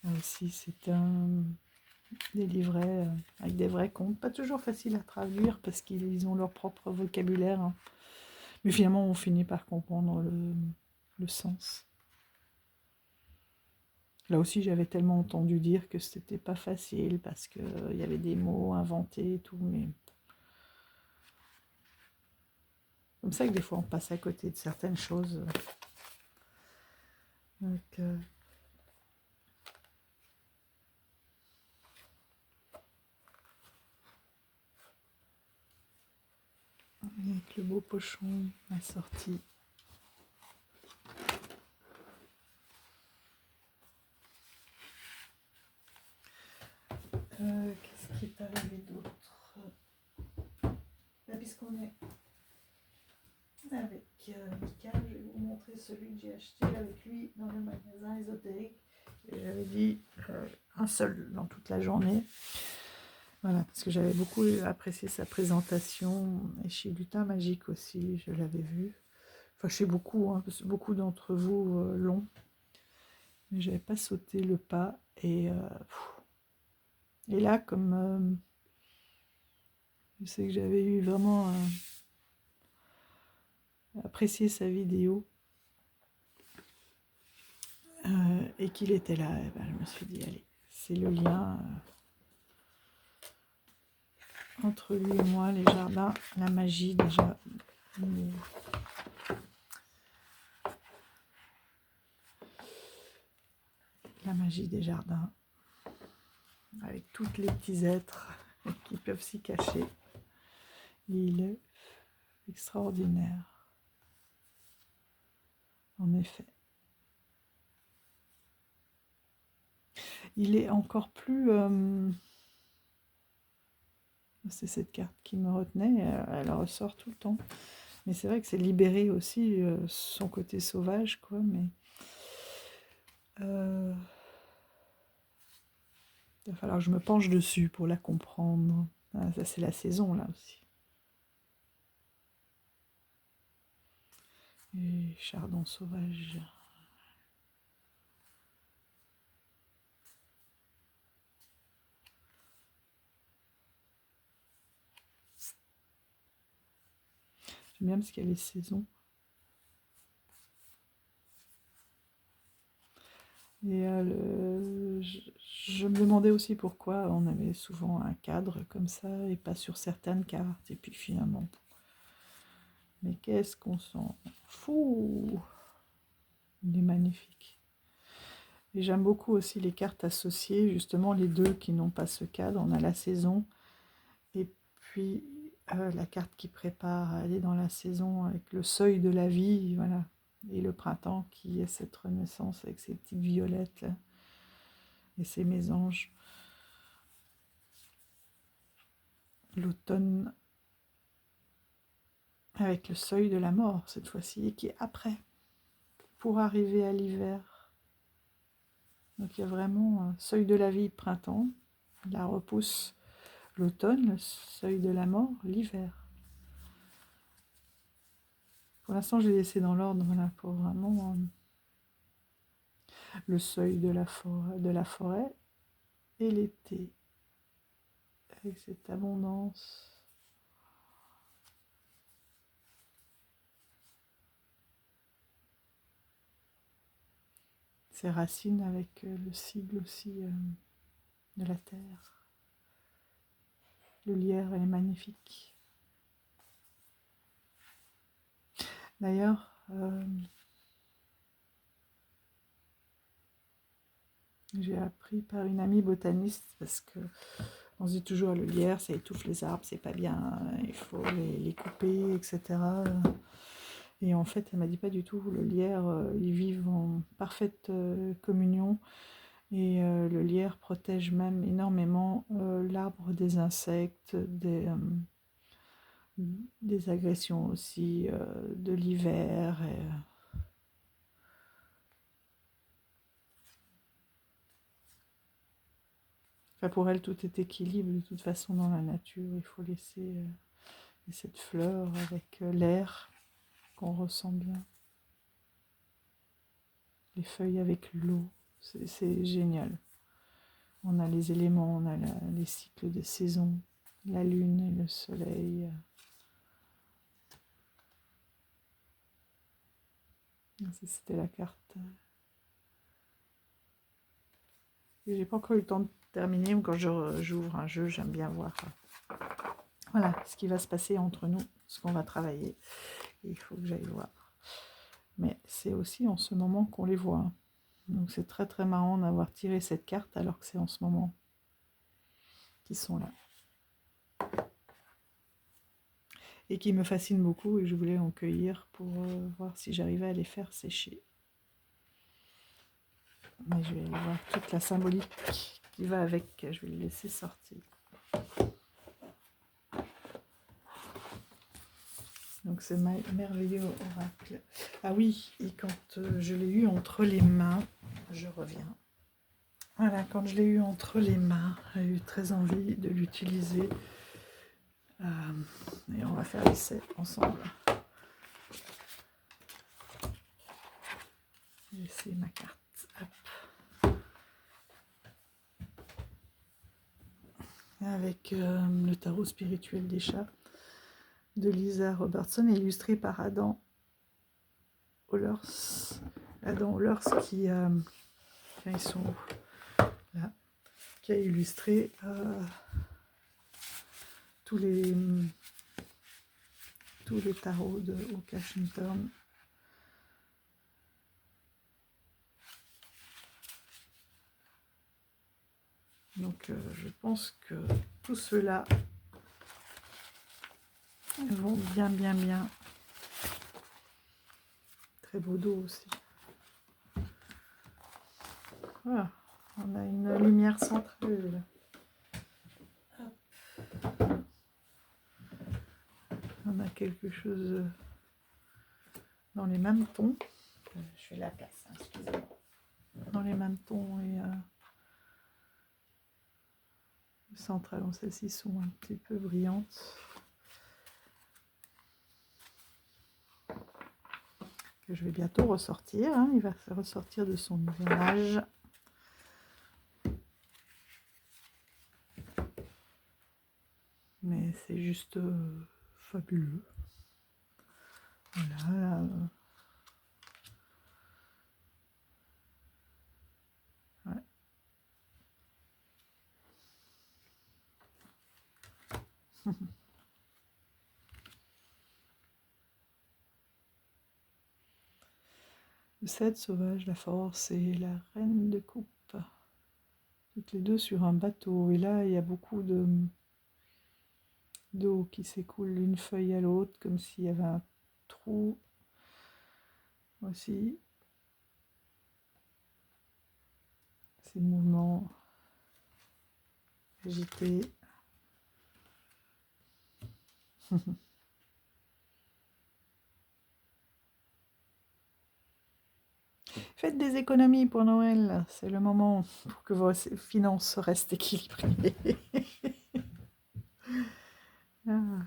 Là aussi, c'est des livrets avec des vrais contes. Pas toujours facile à traduire, parce qu'ils ont leur propre vocabulaire, hein. Mais finalement, on finit par comprendre le sens. Là aussi, j'avais tellement entendu dire que c'était pas facile, parce qu'il y avait des mots inventés et tout, mais... Comme ça que des fois, on passe à côté de certaines choses. Donc, avec le beau pochon assorti. Qu'est-ce qui est arrivé d'autre? Puisqu'on est avec Mika, je vais vous montrer celui que j'ai acheté avec lui dans le magasin ésotérique. Et j'avais dit un seul dans toute la journée. Voilà, parce que j'avais beaucoup apprécié sa présentation. Et chez Lutin Magique aussi, je l'avais vu. Enfin, chez beaucoup, hein, parce que beaucoup d'entre vous l'ont. Mais j'avais pas sauté le pas. Et là, comme je sais que j'avais eu vraiment apprécié sa vidéo et qu'il était là, et ben, je me suis dit, allez, c'est le lien entre lui et moi, les jardins, la magie déjà. La magie des jardins, avec tous les petits êtres qui peuvent s'y cacher. Il est extraordinaire, en effet. Il est encore plus... c'est cette carte qui me retenait, elle ressort tout le temps. Mais c'est vrai que c'est libérer aussi son côté sauvage, quoi, mais... il va falloir que je me penche dessus pour la comprendre. Ah, ça, c'est la saison, là, aussi. Et chardon sauvage. J'aime bien parce qu'il y a les saisons. Et je me demandais aussi pourquoi on avait souvent un cadre comme ça et pas sur certaines cartes. Et puis finalement, mais qu'est-ce qu'on s'en fout! Il est magnifique. Et j'aime beaucoup aussi les cartes associées, justement les deux qui n'ont pas ce cadre. On a la saison et puis la carte qui prépare à aller dans la saison avec le seuil de la vie, voilà. Et le printemps qui est cette renaissance avec ces petites violettes là. Et ces mésanges. L'automne avec le seuil de la mort cette fois-ci, et qui est après, pour arriver à l'hiver. Donc il y a vraiment un seuil de la vie, printemps, la repousse, l'automne, le seuil de la mort, l'hiver. Pour l'instant, je l'ai laissé dans l'ordre, voilà, pour vraiment le seuil de la forêt et l'été, avec cette abondance. Ses racines avec le sigle aussi de la terre. Le lierre est magnifique. D'ailleurs, j'ai appris par une amie botaniste, parce que on se dit toujours le lierre ça étouffe les arbres, c'est pas bien, il faut les couper, etc. Et en fait, elle m'a dit pas du tout, le lierre, ils vivent en parfaite communion, et le lierre protège même énormément l'arbre des insectes, des agressions aussi, de l'hiver. Enfin, pour elle, tout est équilibre. De toute façon, dans la nature, il faut laisser cette fleur avec l'air qu'on ressent bien. Les feuilles avec l'eau, c'est génial. On a les éléments, on a les cycles des saisons, la lune et le soleil. C'était la carte. J'ai pas encore eu le temps de terminer, mais quand j'ouvre un jeu, j'aime bien voir voilà, ce qui va se passer entre nous, ce qu'on va travailler. Et il faut que j'aille voir. Mais c'est aussi en ce moment qu'on les voit. Hein. Donc c'est très très marrant d'avoir tiré cette carte alors que c'est en ce moment qu'ils sont là. Et qui me fascinent beaucoup et je voulais en cueillir pour voir si j'arrivais à les faire sécher. Mais je vais aller voir toute la symbolique qui va avec. Je vais le laisser sortir. Donc c'est merveilleux oracle. Ah oui, et quand je l'ai eu entre les mains, je reviens. Voilà, quand je l'ai eu entre les mains, j'ai eu très envie de l'utiliser. Et on va faire l'essai ensemble. J'ai essayé ma carte. Hop. Avec le tarot spirituel des chats de Lisa Robertson, illustré par Adam Hollers. Adam Hollers qui ils sont là, qui a illustré tous les tarots de Washington. Donc je pense que tous ceux-là vont bien. Très beau dos aussi. Voilà, on a une lumière centrale. On a quelque chose dans les mêmes tons. Je fais la place, hein, excusez-moi. Dans les mêmes tons et centrales, celles-ci sont un petit peu brillantes. Que je vais bientôt ressortir. Hein. Il va se ressortir de son nuage. Mais c'est juste fabuleux. Voilà. Là, ouais. Le 7 sauvage, la force et la reine de coupe. Toutes les deux sur un bateau. Et là, il y a beaucoup d'eau qui s'écoule d'une feuille à l'autre, comme s'il y avait un trou aussi. Ces mouvements agités. Faites des économies pour Noël, c'est le moment pour que vos finances restent équilibrées. Ah.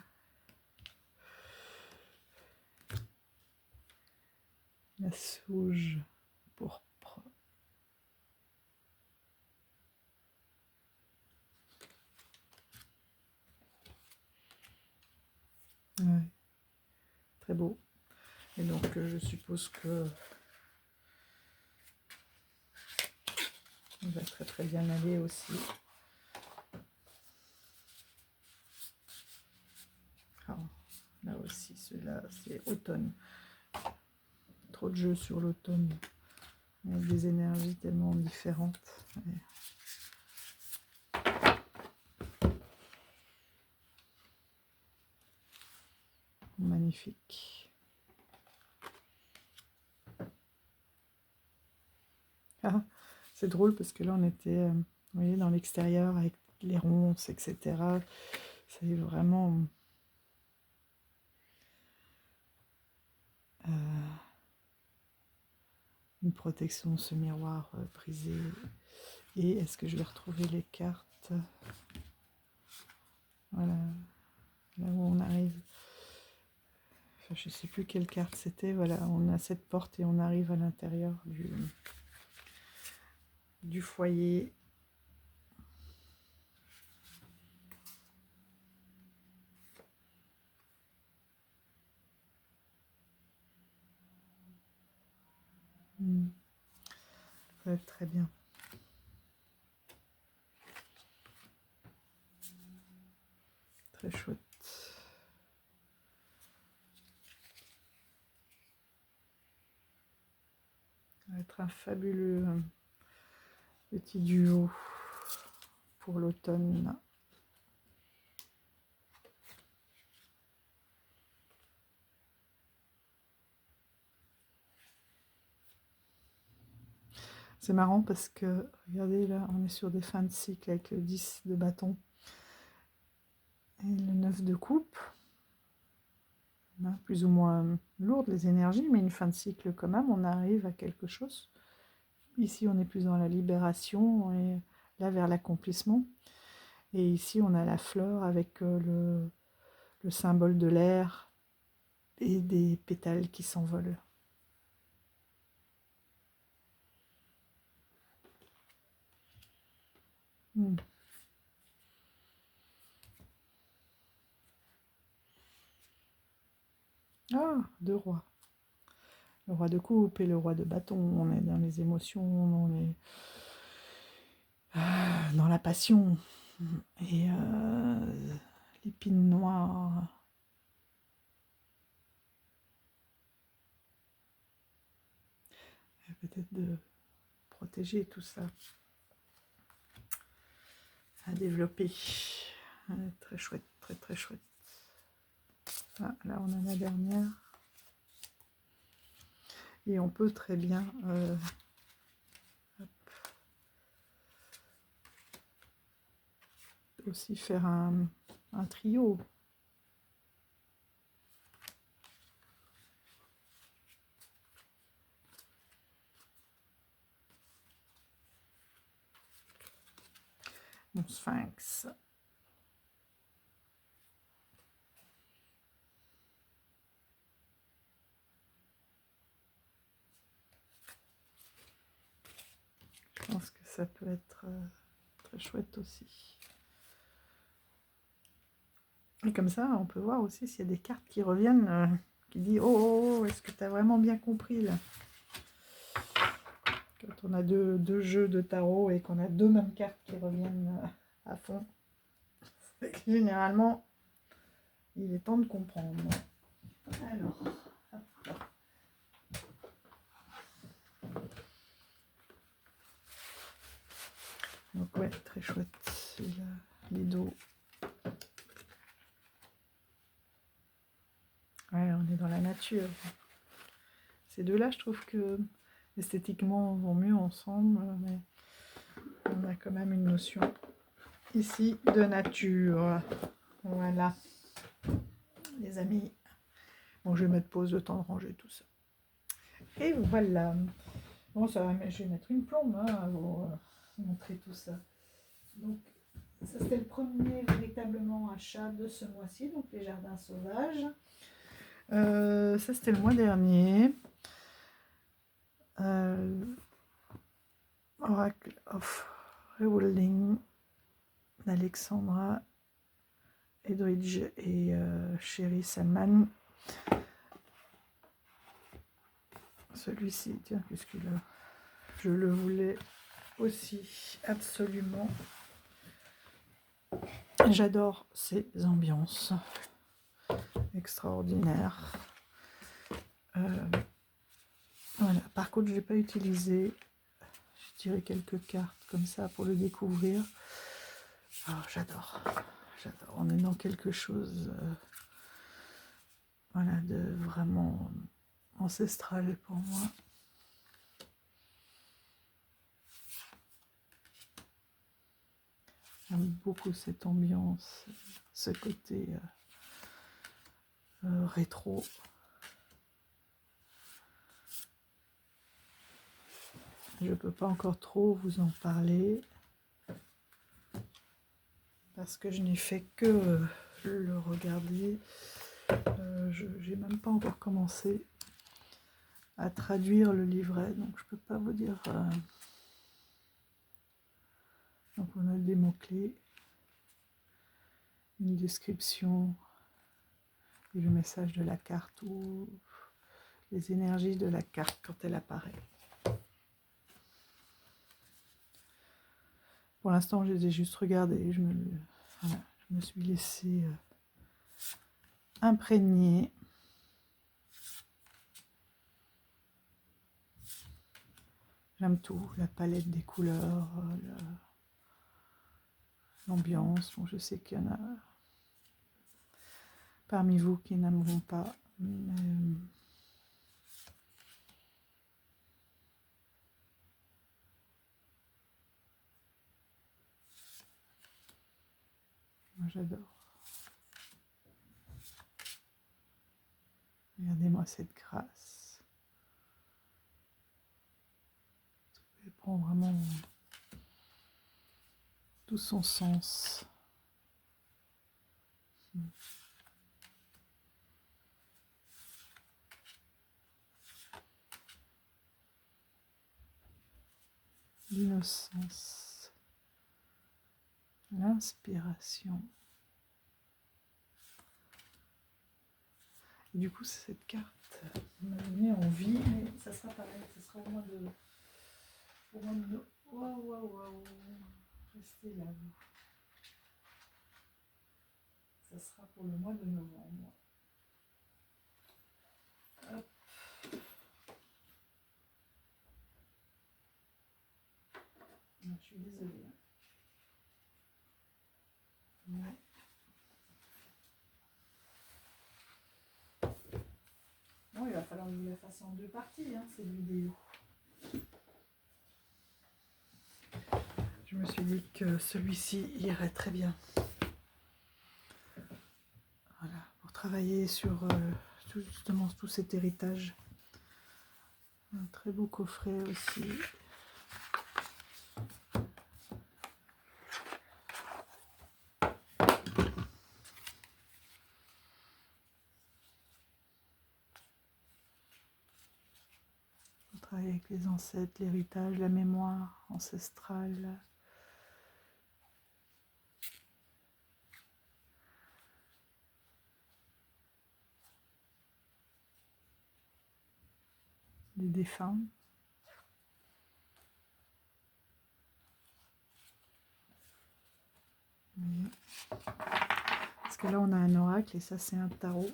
La sauge pourpre. Ouais. Très beau. Et donc je suppose que il va très très bien aller aussi. Ah, là aussi, celui-là, c'est automne. Trop de jeux sur l'automne. Avec des énergies tellement différentes. Et... magnifique. Ah, c'est drôle parce que là on était vous voyez, dans l'extérieur avec les ronces, etc. C'est vraiment une protection, ce miroir brisé. Et est-ce que je vais retrouver les cartes? Voilà, là où on arrive. Enfin, je ne sais plus quelle carte c'était. Voilà, on a cette porte et on arrive à l'intérieur du foyer. Ça va être très bien. Très chouette. Ça va être un fabuleux petit duo pour l'automne. C'est marrant parce que, regardez là, on est sur des fins de cycle avec le 10 de bâton et le 9 de coupe. Plus ou moins lourdes les énergies, mais une fin de cycle quand même, on arrive à quelque chose. Ici, on est plus dans la libération et là vers l'accomplissement. Et ici, on a la fleur avec le symbole de l'air et des pétales qui s'envolent. Ah, deux rois. Le roi de coupe et le roi de bâton. On est dans les émotions, on est dans la passion. Et l'épine noire. Peut-être de protéger tout ça. À développer. Très chouette, très très chouette. Ah, là, on a la dernière. Et on peut très bien aussi faire un trio. Mon sphinx. Je pense que ça peut être très chouette aussi. Et comme ça, on peut voir aussi s'il y a des cartes qui reviennent, qui disent « Oh, est-ce que tu as vraiment bien compris là ?» Quand on a deux jeux de tarot et qu'on a deux mêmes cartes qui reviennent à fond, c'est que généralement, il est temps de comprendre. Alors, hop. Donc ouais, très chouette. Les dos. Ouais, on est dans la nature. Ces deux-là, je trouve que esthétiquement, vont mieux ensemble, mais on a quand même une notion ici de nature. Voilà, les amis. Bon, je vais mettre pause, le temps de ranger tout ça. Et voilà. Bon, ça va, je vais mettre une plombe pour montrer tout ça. Donc, ça c'était le premier véritablement achat de ce mois-ci, donc les jardins sauvages. Ça c'était le mois dernier. Oracle of Rewilding d'Alexandra Edridge et Sherry Salman. Celui-ci, tiens, qu'est-ce qu'il a? Je le voulais aussi absolument. J'adore ces ambiances extraordinaires. Voilà. Par contre, je ne l'ai pas utilisé. J'ai tiré quelques cartes comme ça pour le découvrir. Oh, j'adore. J'adore. On est dans quelque chose voilà, de vraiment ancestral pour moi. J'aime beaucoup cette ambiance, ce côté rétro. Je ne peux pas encore trop vous en parler. parce que je n'ai fait que le regarder. J'ai même pas encore commencé à traduire le livret, donc je peux pas vous dire. Donc on a des mots-clés, une description et le message de la carte ou les énergies de la carte quand elle apparaît. Pour l'instant, je les ai juste regardés. Voilà, je me suis laissée imprégner. J'aime tout, la palette des couleurs, l'ambiance. Bon, je sais qu'il y en a parmi vous qui n'aimeront pas, mais moi j'adore. Regardez-moi cette grâce. Elle prend vraiment tout son sens. L'innocence, l'inspiration. Et du coup, cette carte m'a donné envie, mais ça sera pareil, ça sera au mois de Waouh, waouh, waouh. Restez là, vous. Ça sera pour le mois de novembre. Hop. Non, je suis désolée. Ouais. Bon, il va falloir que je la fasse en deux parties, hein, cette vidéo. Je me suis dit que celui-ci irait très bien. Voilà, pour travailler sur justement tout cet héritage. Un très beau coffret aussi. On travaille avec les ancêtres, l'héritage, la mémoire ancestrale. Les défunts. Parce que là on a un oracle et ça c'est un tarot.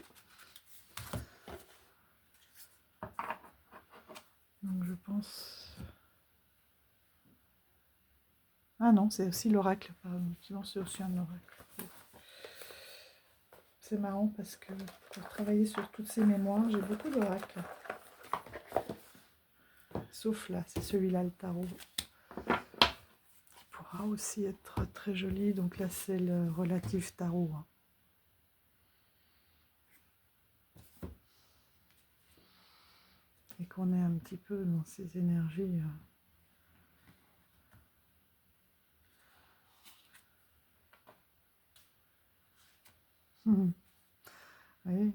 Donc je pense... Ah non, c'est aussi l'oracle, pardon. Sinon c'est aussi un oracle. C'est marrant parce que pour travailler sur toutes ces mémoires, j'ai beaucoup d'oracles. Sauf là, c'est celui-là le tarot. Il pourra aussi être très joli. Donc là c'est le relatif tarot. Et qu'on est un petit peu dans ces énergies. Oui.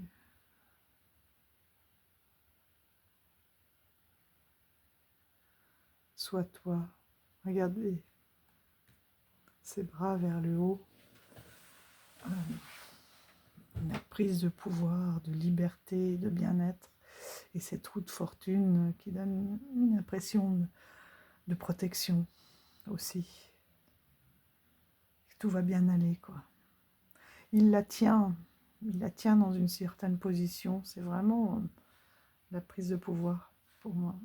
Sois toi. Regardez ses bras vers le haut. Une prise de pouvoir, de liberté, de bien-être. Et cette roue de fortune qui donne une impression de protection aussi. Tout va bien aller, quoi. Il la tient dans une certaine position. C'est vraiment la prise de pouvoir pour moi.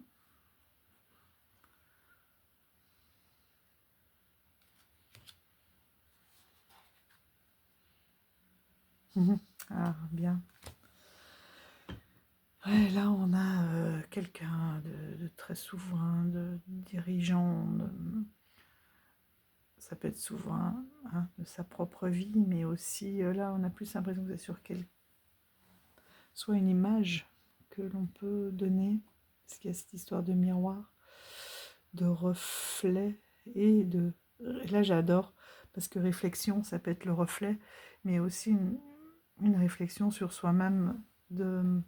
Ah, bien. Ouais, là, on a quelqu'un de très souverain, de dirigeant. Ça peut être souverain hein, de sa propre vie, mais aussi, là, on a plus l'impression que c'est sur soit une image que l'on peut donner, parce qu'il y a cette histoire de miroir, de reflet, et là, j'adore, parce que réflexion, ça peut être le reflet, mais aussi une réflexion sur soi-même, de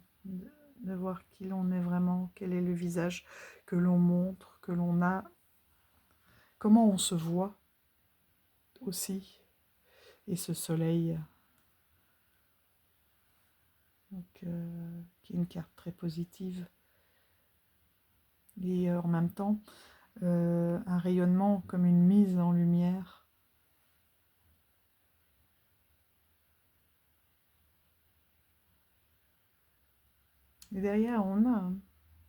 voir qui l'on est vraiment, quel est le visage que l'on montre, que l'on a, comment on se voit aussi, et ce soleil, donc, qui est une carte très positive, et en même temps, un rayonnement comme une mise en lumière. Et derrière, on a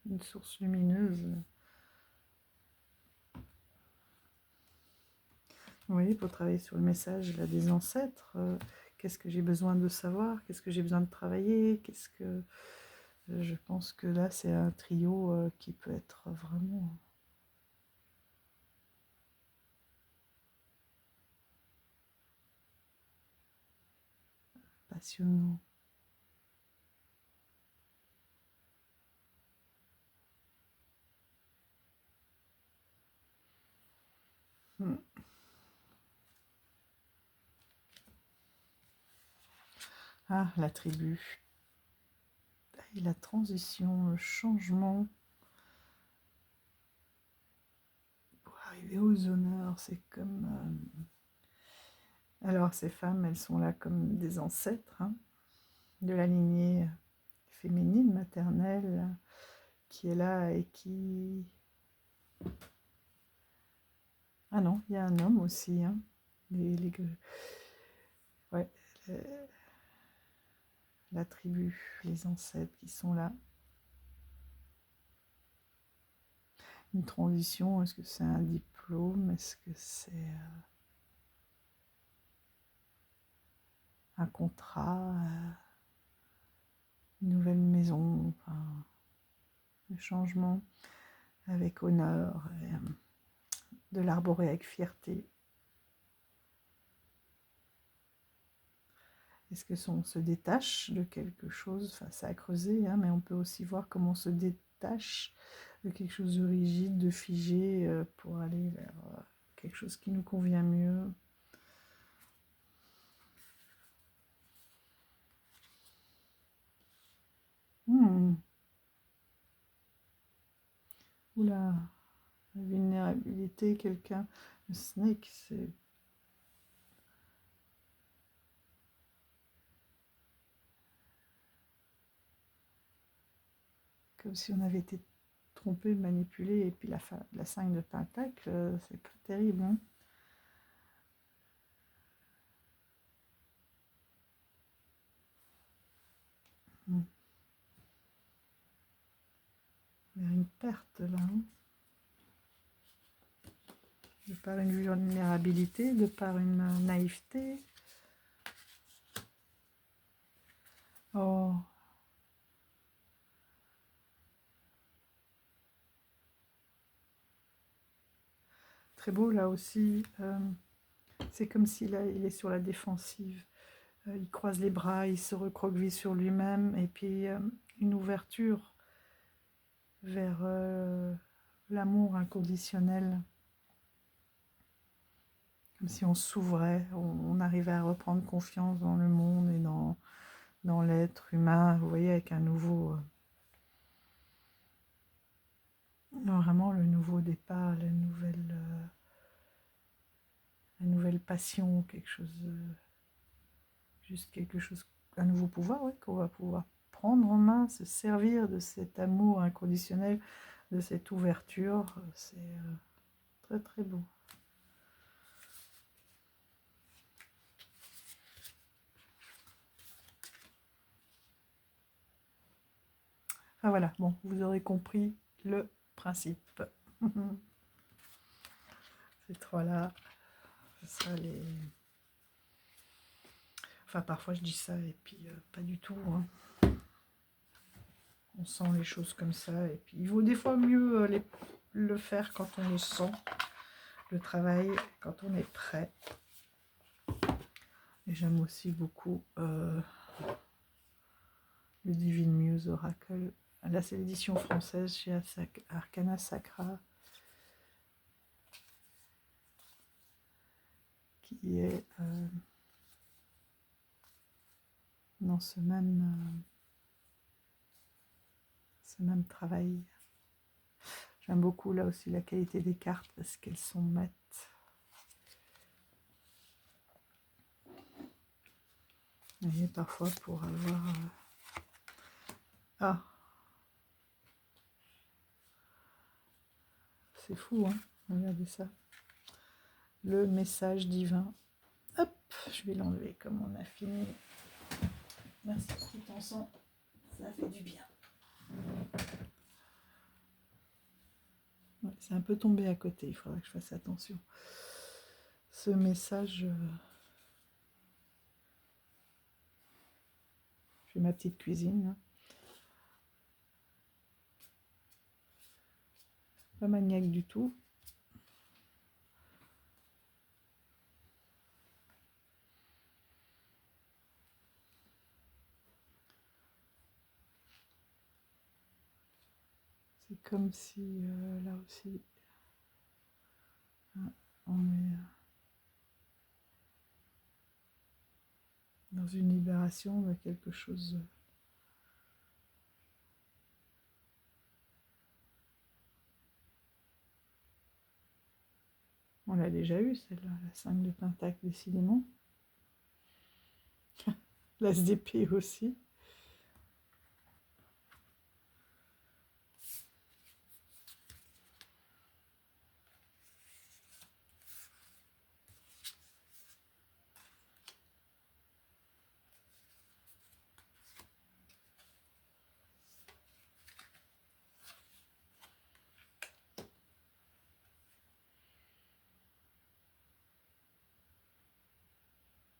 une source lumineuse. Vous voyez, pour travailler sur le message là, des ancêtres, qu'est-ce que j'ai besoin de savoir, qu'est-ce que j'ai besoin de travailler, qu'est-ce que... je pense que là, c'est un trio qui peut être vraiment passionnant. Hmm. Ah, la tribu. Et la transition, le changement pour arriver aux honneurs, c'est comme... Alors, ces femmes, elles sont là comme des ancêtres, hein, de la lignée féminine, maternelle, qui est là et qui... Ah non, il y a un homme aussi, hein. Ouais, la tribu, les ancêtres qui sont là. Une transition, est-ce que c'est un diplôme? Est-ce que c'est un contrat? Une nouvelle maison? Enfin, le changement avec honneur, et, de l'arborer avec fierté. Est-ce que on se détache de quelque chose? Enfin, c'est à creuser, hein, mais on peut aussi voir comment on se détache de quelque chose de rigide, de figé, pour aller vers quelque chose qui nous convient mieux. Oula, la vulnérabilité, quelqu'un, le snake, c'est comme si on avait été trompé, manipulé, et puis la 5 de pentacle, c'est pas terrible, hein. Il y a une perte là, hein. De par une vulnérabilité, de par une naïveté. Oh, très beau là aussi. C'est comme s'il il est sur la défensive. Il croise les bras, il se recroqueville sur lui-même, et puis une ouverture vers l'amour inconditionnel. Comme si on s'ouvrait, on arrivait à reprendre confiance dans le monde et dans l'être humain, vous voyez, avec un nouveau... vraiment le nouveau départ, la nouvelle passion, quelque chose... juste quelque chose, un nouveau pouvoir, ouais, qu'on va pouvoir prendre en main, se servir de cet amour inconditionnel, de cette ouverture. C'est très très beau. Ah voilà, bon, vous aurez compris le principe. Ces trois-là, ce sera les... Enfin, parfois je dis ça et puis pas du tout, hein. On sent les choses comme ça et puis il vaut des fois mieux le faire quand on le sent, le travail, quand on est prêt. Et j'aime aussi beaucoup le Divine Muse Oracle. Là, c'est l'édition française chez Arcana Sacra, qui est dans ce même travail. J'aime beaucoup là aussi la qualité des cartes parce qu'elles sont mattes. Et parfois pour avoir... Ah, c'est fou, hein, regardez ça. Le message divin. Hop, je vais l'enlever comme on a fini. Merci pour tout ton sang, ça fait du bien. Ouais, c'est un peu tombé à côté, il faudra que je fasse attention. Ce message... Je fais ma petite cuisine, là. Pas maniaque du tout. C'est comme si là aussi on est dans une libération de quelque chose. On l'a déjà eu celle-là, la 5 de Pentacle décidément. L'As d'épée aussi.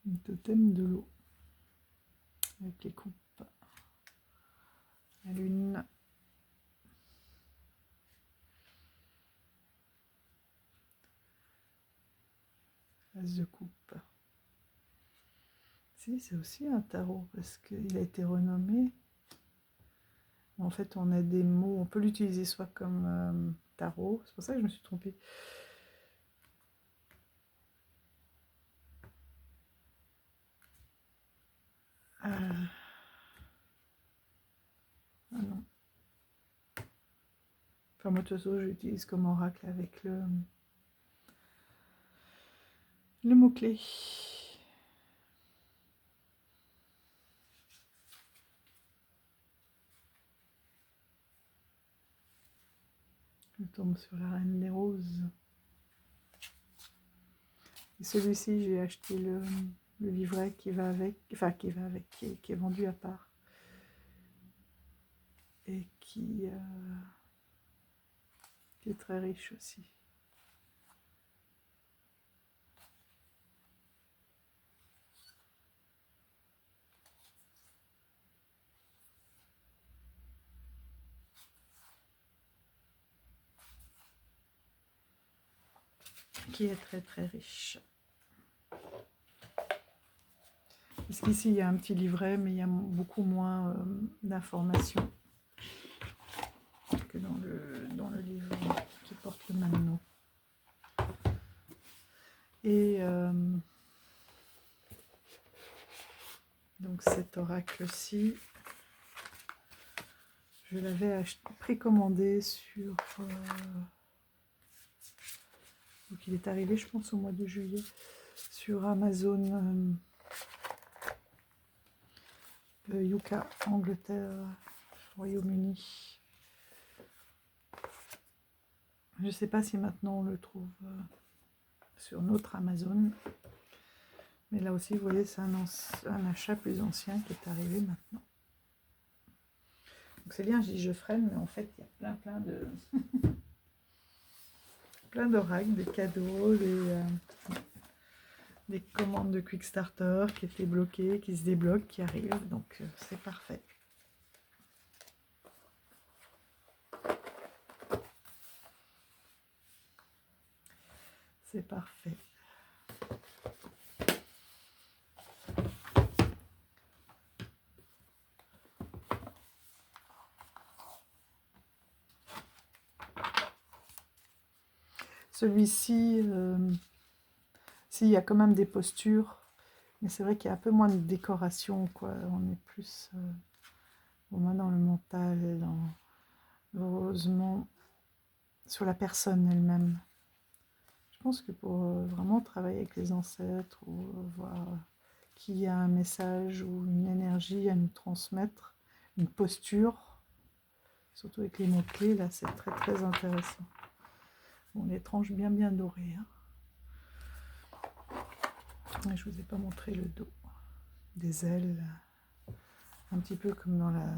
Le totem de l'eau. Avec les coupes. La lune. L'As de coupe. Si, c'est aussi un tarot parce qu'il a été renommé. En fait, on a des mots, on peut l'utiliser soit comme tarot, c'est pour ça que je me suis trompée. Ah non. Enfin, moi, de toute façon, j'utilise comme oracle avec le mot-clé. Je tombe sur la Reine des Roses. Et celui-ci, j'ai acheté le livret qui va avec, enfin qui est vendu à part. Et qui est très riche aussi. Qui est très très riche. Parce qu'ici, il y a un petit livret, mais il y a beaucoup moins d'informations que dans le livre qui porte le même nom. Et donc cet oracle-ci, je l'avais précommandé sur... donc il est arrivé, je pense, au mois de juillet, sur Amazon UK, Angleterre, Royaume-Uni. Je ne sais pas si maintenant on le trouve sur notre Amazon. Mais là aussi, vous voyez, c'est un achat plus ancien qui est arrivé maintenant. Donc c'est bien, je dis je freine, mais en fait, il y a plein de... plein d'oracles, des cadeaux, des commandes de Quickstarter qui étaient bloquées, qui se débloquent, qui arrivent. Donc c'est parfait. C'est parfait. Celui-ci, Si, il y a quand même des postures, mais c'est vrai qu'il y a un peu moins de décoration, quoi. On est plus au moins dans le mental, heureusement, sur la personne elle-même. Je pense que pour vraiment travailler avec les ancêtres ou voir qui a un message ou une énergie à nous transmettre, une posture, surtout avec les mots-clés, là, c'est très très intéressant. Bon, les tranches bien dorées. Hein. Et je vous ai pas montré le dos. Des ailes, un petit peu comme dans la,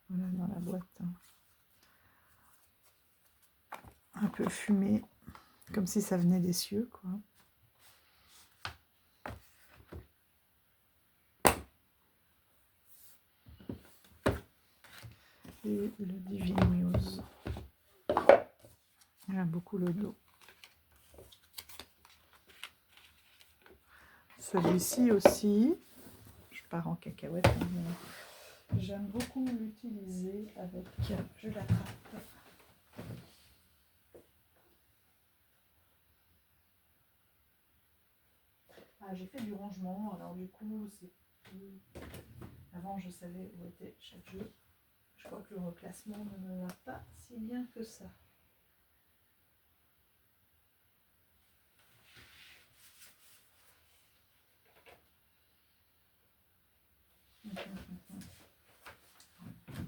voilà, dans la boîte. Hein. Un peu fumé, comme si ça venait des cieux, quoi. Et le Divine Muse. J'aime beaucoup le dos. Celui-ci aussi, je pars en cacahuète, mais j'aime beaucoup l'utiliser avec, je l'attrape. Ah, j'ai fait du rangement, alors du coup, c'est plus... Avant, je savais où était chaque jeu. Je crois que le reclassement ne me va pas si bien que ça.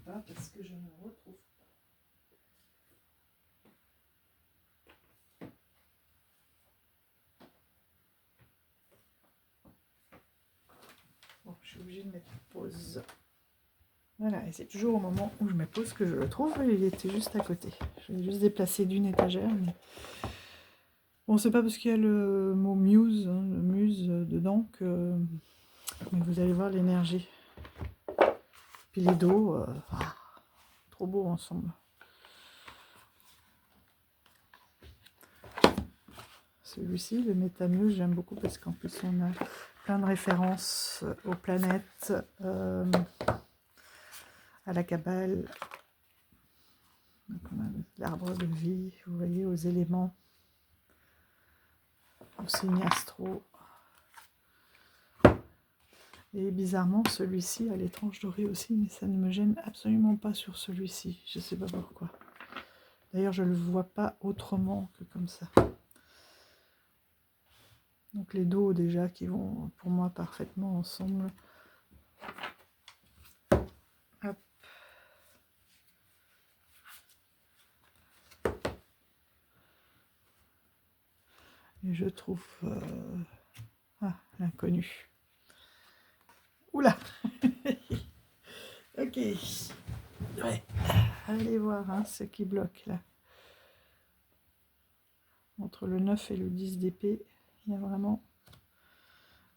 Pas parce que je ne retrouve pas. Bon, je suis obligée de mettre pause. Voilà, et c'est toujours au moment où je mets pause que je le trouve. Il était juste à côté. Je l'ai juste déplacé d'une étagère. Mais... Bon, c'est pas parce qu'il y a le mot muse, hein, le muse dedans que... Mais vous allez voir l'énergie. Puis les dos, trop beau ensemble. Celui-ci, le Métamuse, j'aime beaucoup parce qu'en plus on a plein de références aux planètes, à la Kabbale. Donc on a l'arbre de vie, vous voyez, aux éléments, au signe astro. Et bizarrement, celui-ci a les tranches dorées aussi, mais ça ne me gêne absolument pas sur celui-ci. Je ne sais pas pourquoi. D'ailleurs, je ne le vois pas autrement que comme ça. Donc les dos déjà qui vont pour moi parfaitement ensemble. Hop. Et je trouve... Ah, l'inconnu. Oula. Ok. Ouais. Allez voir hein, ce qui bloque là. Entre le 9 et le 10 d'épée, il y a vraiment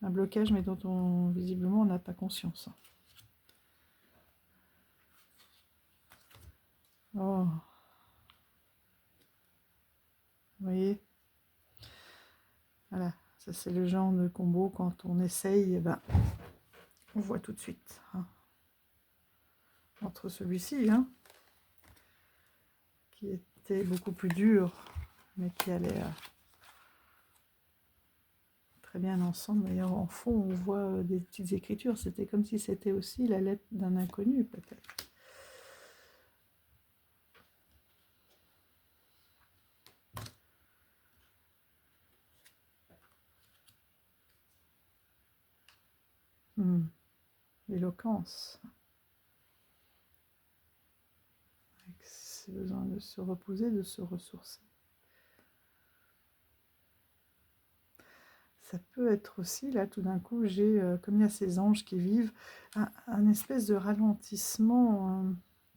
un blocage, mais dont on visiblement on n'a pas conscience. Oh. Vous voyez? Voilà, ça c'est le genre de combo quand on essaye, ben, on voit tout de suite. Hein. Entre celui-ci, hein, qui était beaucoup plus dur, mais qui allait très bien ensemble. D'ailleurs, en fond, on voit des petites écritures. C'était comme si c'était aussi la lettre d'un inconnu, peut-être. L'éloquence. Avec ce besoin de se reposer, de se ressourcer. Ça peut être aussi, là, tout d'un coup, j'ai, comme il y a ces anges qui vivent, un espèce de ralentissement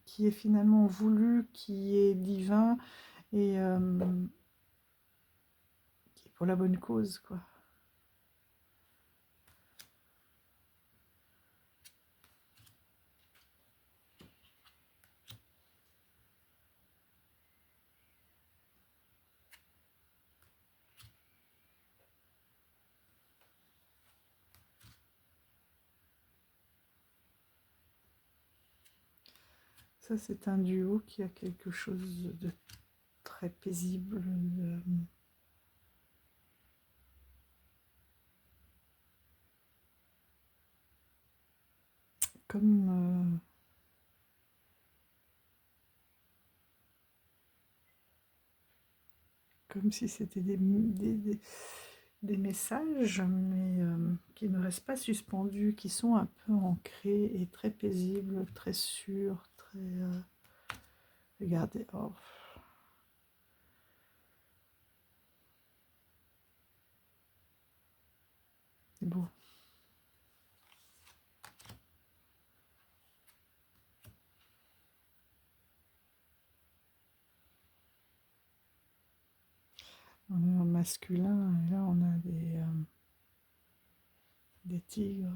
qui est finalement voulu, qui est divin, et qui est pour la bonne cause, quoi. Ça, c'est un duo qui a quelque chose de très paisible, comme si c'était des messages, mais qui ne restent pas suspendus, qui sont un peu ancrés et très paisibles, très sûrs, très... regardez, oh, c'est beau. On est en masculin, et là on a des tigres.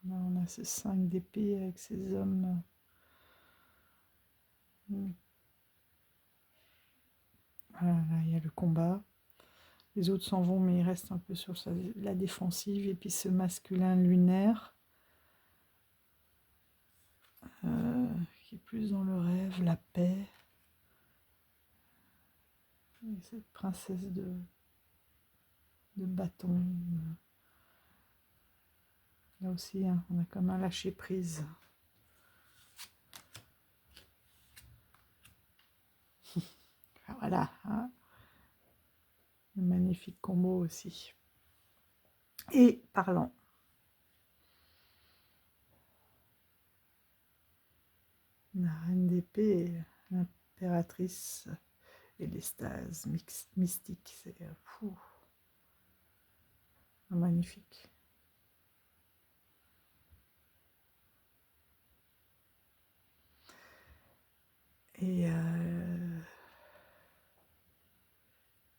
Là on a ces 5 d'épée avec ces hommes. Voilà, là il y a le combat. Les autres s'en vont, mais ils restent un peu sur la défensive. Et puis ce masculin lunaire, qui est plus dans le rêve, la paix. Et cette princesse de bâton. Là aussi, hein, on a comme un lâcher prise. Voilà, hein. Un magnifique combo aussi. Et parlant. La reine d'épée, l'impératrice et l'extase mystique, c'est fou. Magnifique. Et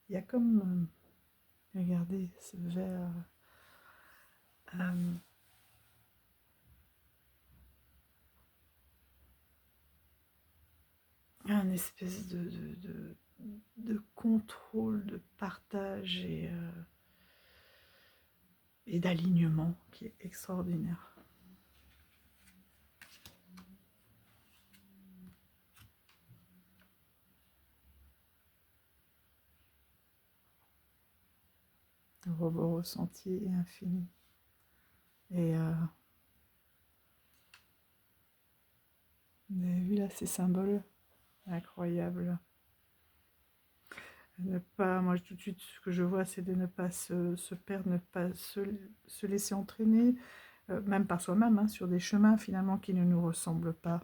il y a comme, regardez ce verre, un espèce de contrôle, de partage et d'alignement qui est extraordinaire. Vos ressentis est infini. Et vous avez vu là ces symboles incroyables. Ne pas, moi tout de suite ce que je vois c'est de ne pas se perdre, ne pas se laisser entraîner, même par soi-même, hein, sur des chemins finalement qui ne nous ressemblent pas.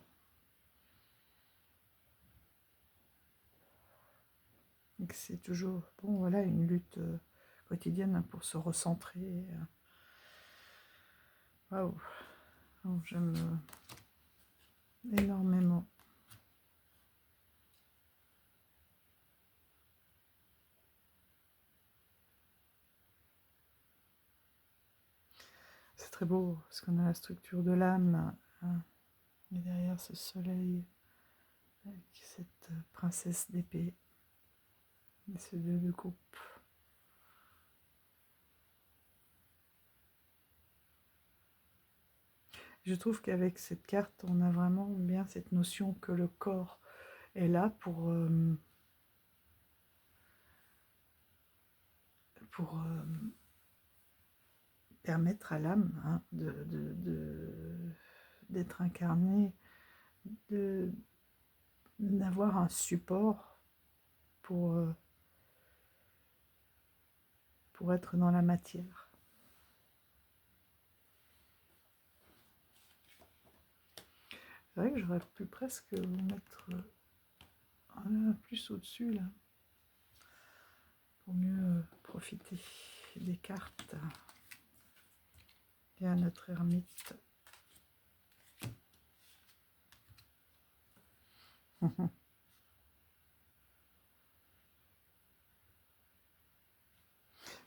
C'est toujours bon, voilà, une lutte quotidienne, hein, pour se recentrer. Waouh, oh, j'aime énormément. C'est très beau parce qu'on a la structure de l'âme, hein, et derrière ce soleil avec cette princesse d'épée et ce 2 de coupe. Je trouve qu'avec cette carte, on a vraiment bien cette notion que le corps est là pour permettre à l'âme, hein, d'être incarnée, d'avoir un support pour être dans la matière. C'est vrai que j'aurais pu presque vous mettre plus au-dessus, là, pour mieux profiter des cartes. Et à notre ermite.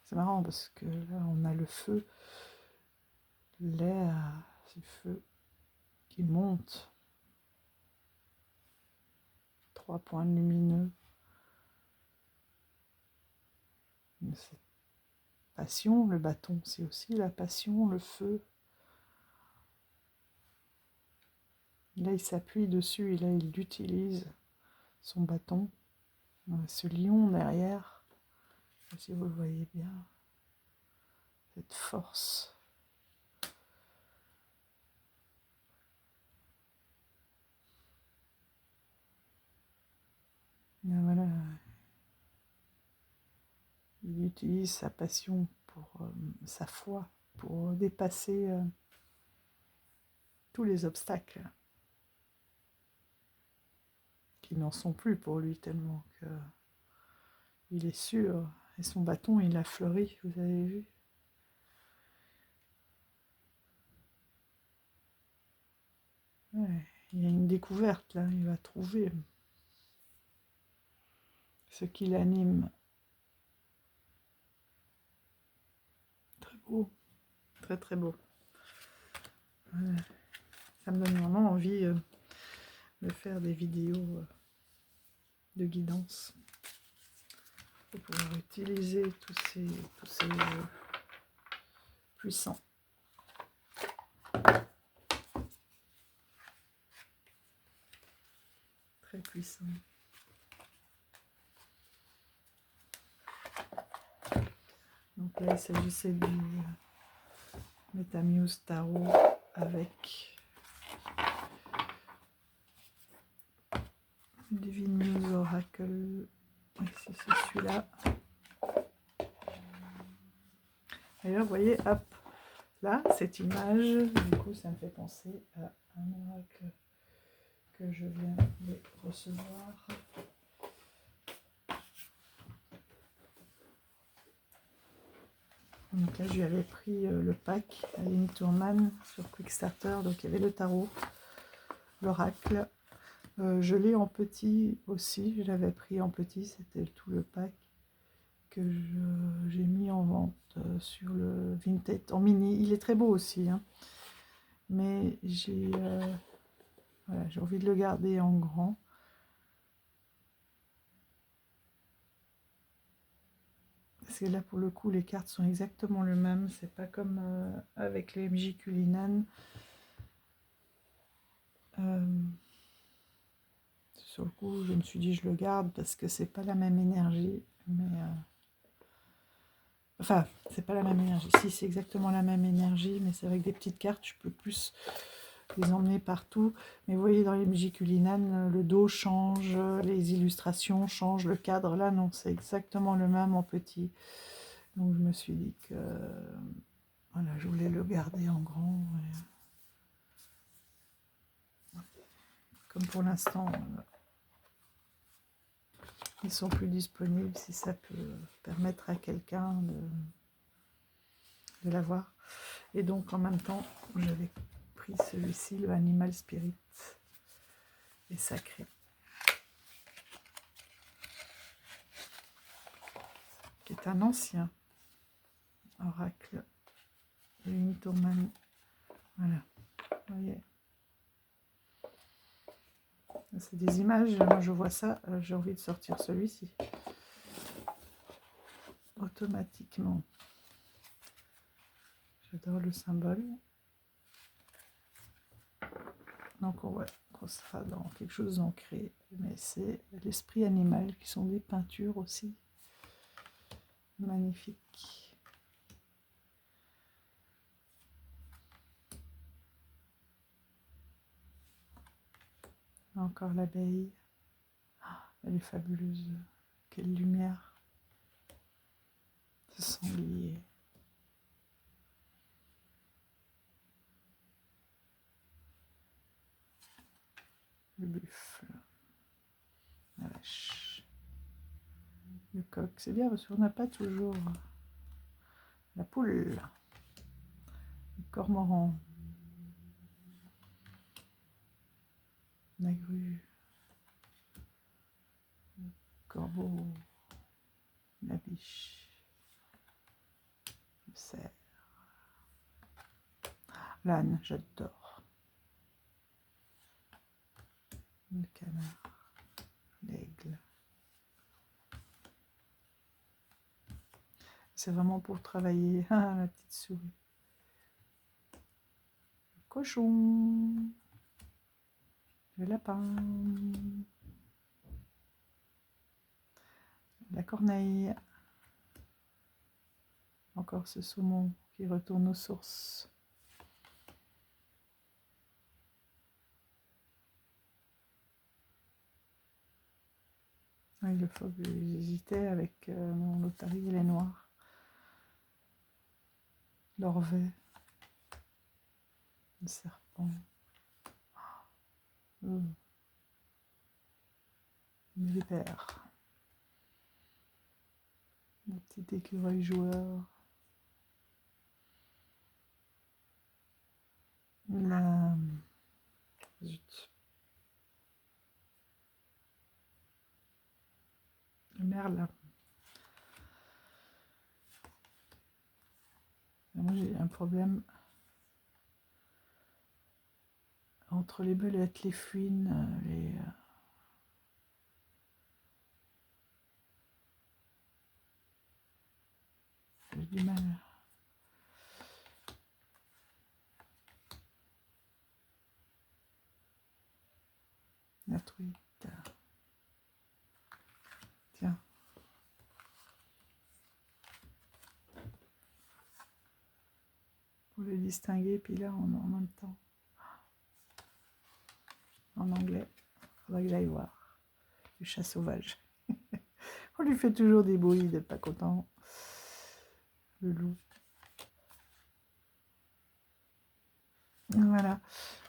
C'est marrant parce que là, on a le feu, l'air, ce feu qui monte. 3 points lumineux. Cette passion, le bâton, c'est aussi la passion, le feu. Là, il s'appuie dessus et là, il utilise son bâton. Ce lion derrière, je sais pas si vous le voyez bien, cette force. il utilise sa passion pour sa foi, pour dépasser tous les obstacles qui n'en sont plus pour lui tellement que il est sûr. Et son bâton, il a fleuri, vous avez vu? Ouais, il y a une découverte là, il va trouver ce qui l'anime. Très beau, très très beau. Ouais. Ça me donne vraiment envie de faire des vidéos de guidance pour pouvoir utiliser tous ces puissants. Très puissants. Donc là, il s'agissait du Métamuse Tarot avec Divine Muse Oracle. Oui, c'est celui-là. D'ailleurs, vous voyez, hop, là, cette image, du coup, ça me fait penser à un oracle que je viens de recevoir. Donc là, je lui avais pris le pack Aline Tourman sur Quickstarter. Donc il y avait le tarot, l'oracle. Je l'ai en petit aussi. Je l'avais pris en petit. C'était tout le pack que j'ai mis en vente sur le Vinted en mini. Il est très beau aussi. Hein. Mais voilà, j'ai envie de le garder en grand. Parce que là, pour le coup, les cartes sont exactement les mêmes. C'est pas comme avec les MJ Cullinan. Sur le coup, je me suis dit, je le garde parce que c'est pas la même énergie. Mais enfin, c'est pas la même énergie. Si, c'est exactement la même énergie, mais c'est avec des petites cartes, je peux plus les emmener partout. Mais vous voyez, dans les MJ Cullinan, le dos change, les illustrations changent, le cadre, là, non, c'est exactement le même en petit. Donc, je me suis dit que voilà, je voulais le garder en grand. Comme pour l'instant, ils sont plus disponibles, si ça peut permettre à quelqu'un de l'avoir. Et donc, en même temps, j'avais pris celui-ci, le Animal Spirit et Sacré, qui est un ancien oracle de Aline Tourman. Voilà, vous voyez. C'est des images, moi je vois ça, j'ai envie de sortir celui-ci. Automatiquement. J'adore le symbole. Donc on voit qu'on sera dans quelque chose d'ancré. Mais c'est l'esprit animal qui sont des peintures aussi. Magnifiques. Encore l'abeille. Elle est fabuleuse. Quelle lumière. Ce sanglier. Le buffle. La vache. Le coq. C'est bien parce qu'on n'a pas toujours la poule. Le cormoran. La grue. Le corbeau. La biche. Le cerf. L'âne, j'adore. Le canard. L'aigle. C'est vraiment pour travailler. Ah, la petite souris. Le cochon. Le lapin. La corneille. Encore ce saumon qui retourne aux sources. Oui, le phoque, j'hésitais avec mon Lotari et les noirs. L'orvet, le serpent. Une vipère. Le petit écureuil joueur. La... Zut. Le merle. Moi, j'ai un problème entre les belettes, les fouines, les... J'ai du mal. La truite. Tiens. Pour le distinguer, puis là, en même temps. En anglais. Faudrait que j'aille voir. Le chat sauvage. On lui fait toujours des bruits, il n'est pas content. Le loup. Voilà.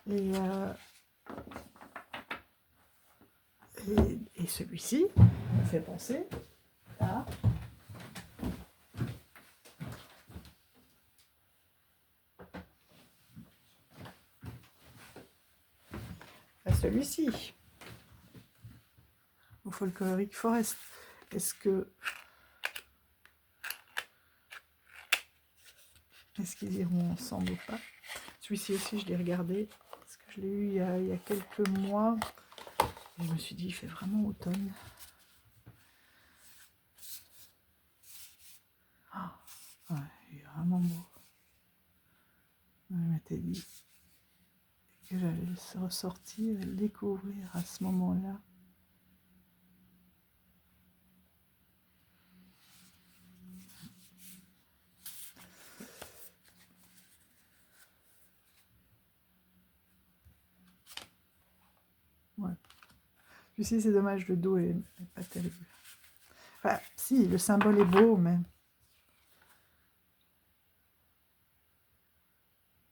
Et celui-ci me fait penser à celui-ci, au Folkloric Forest. Est-ce qu'ils iront ensemble ou pas? Celui-ci aussi, je l'ai regardé, parce que je l'ai eu il y a quelques mois. Et je me suis dit, il fait vraiment automne. Oh, ouais, il est vraiment beau. Je m'étais dit que j'allais le ressortir et le découvrir à ce moment-là. Ouais. Celui-ci, c'est dommage, le dos est pas terrible. Enfin, si, le symbole est beau, mais...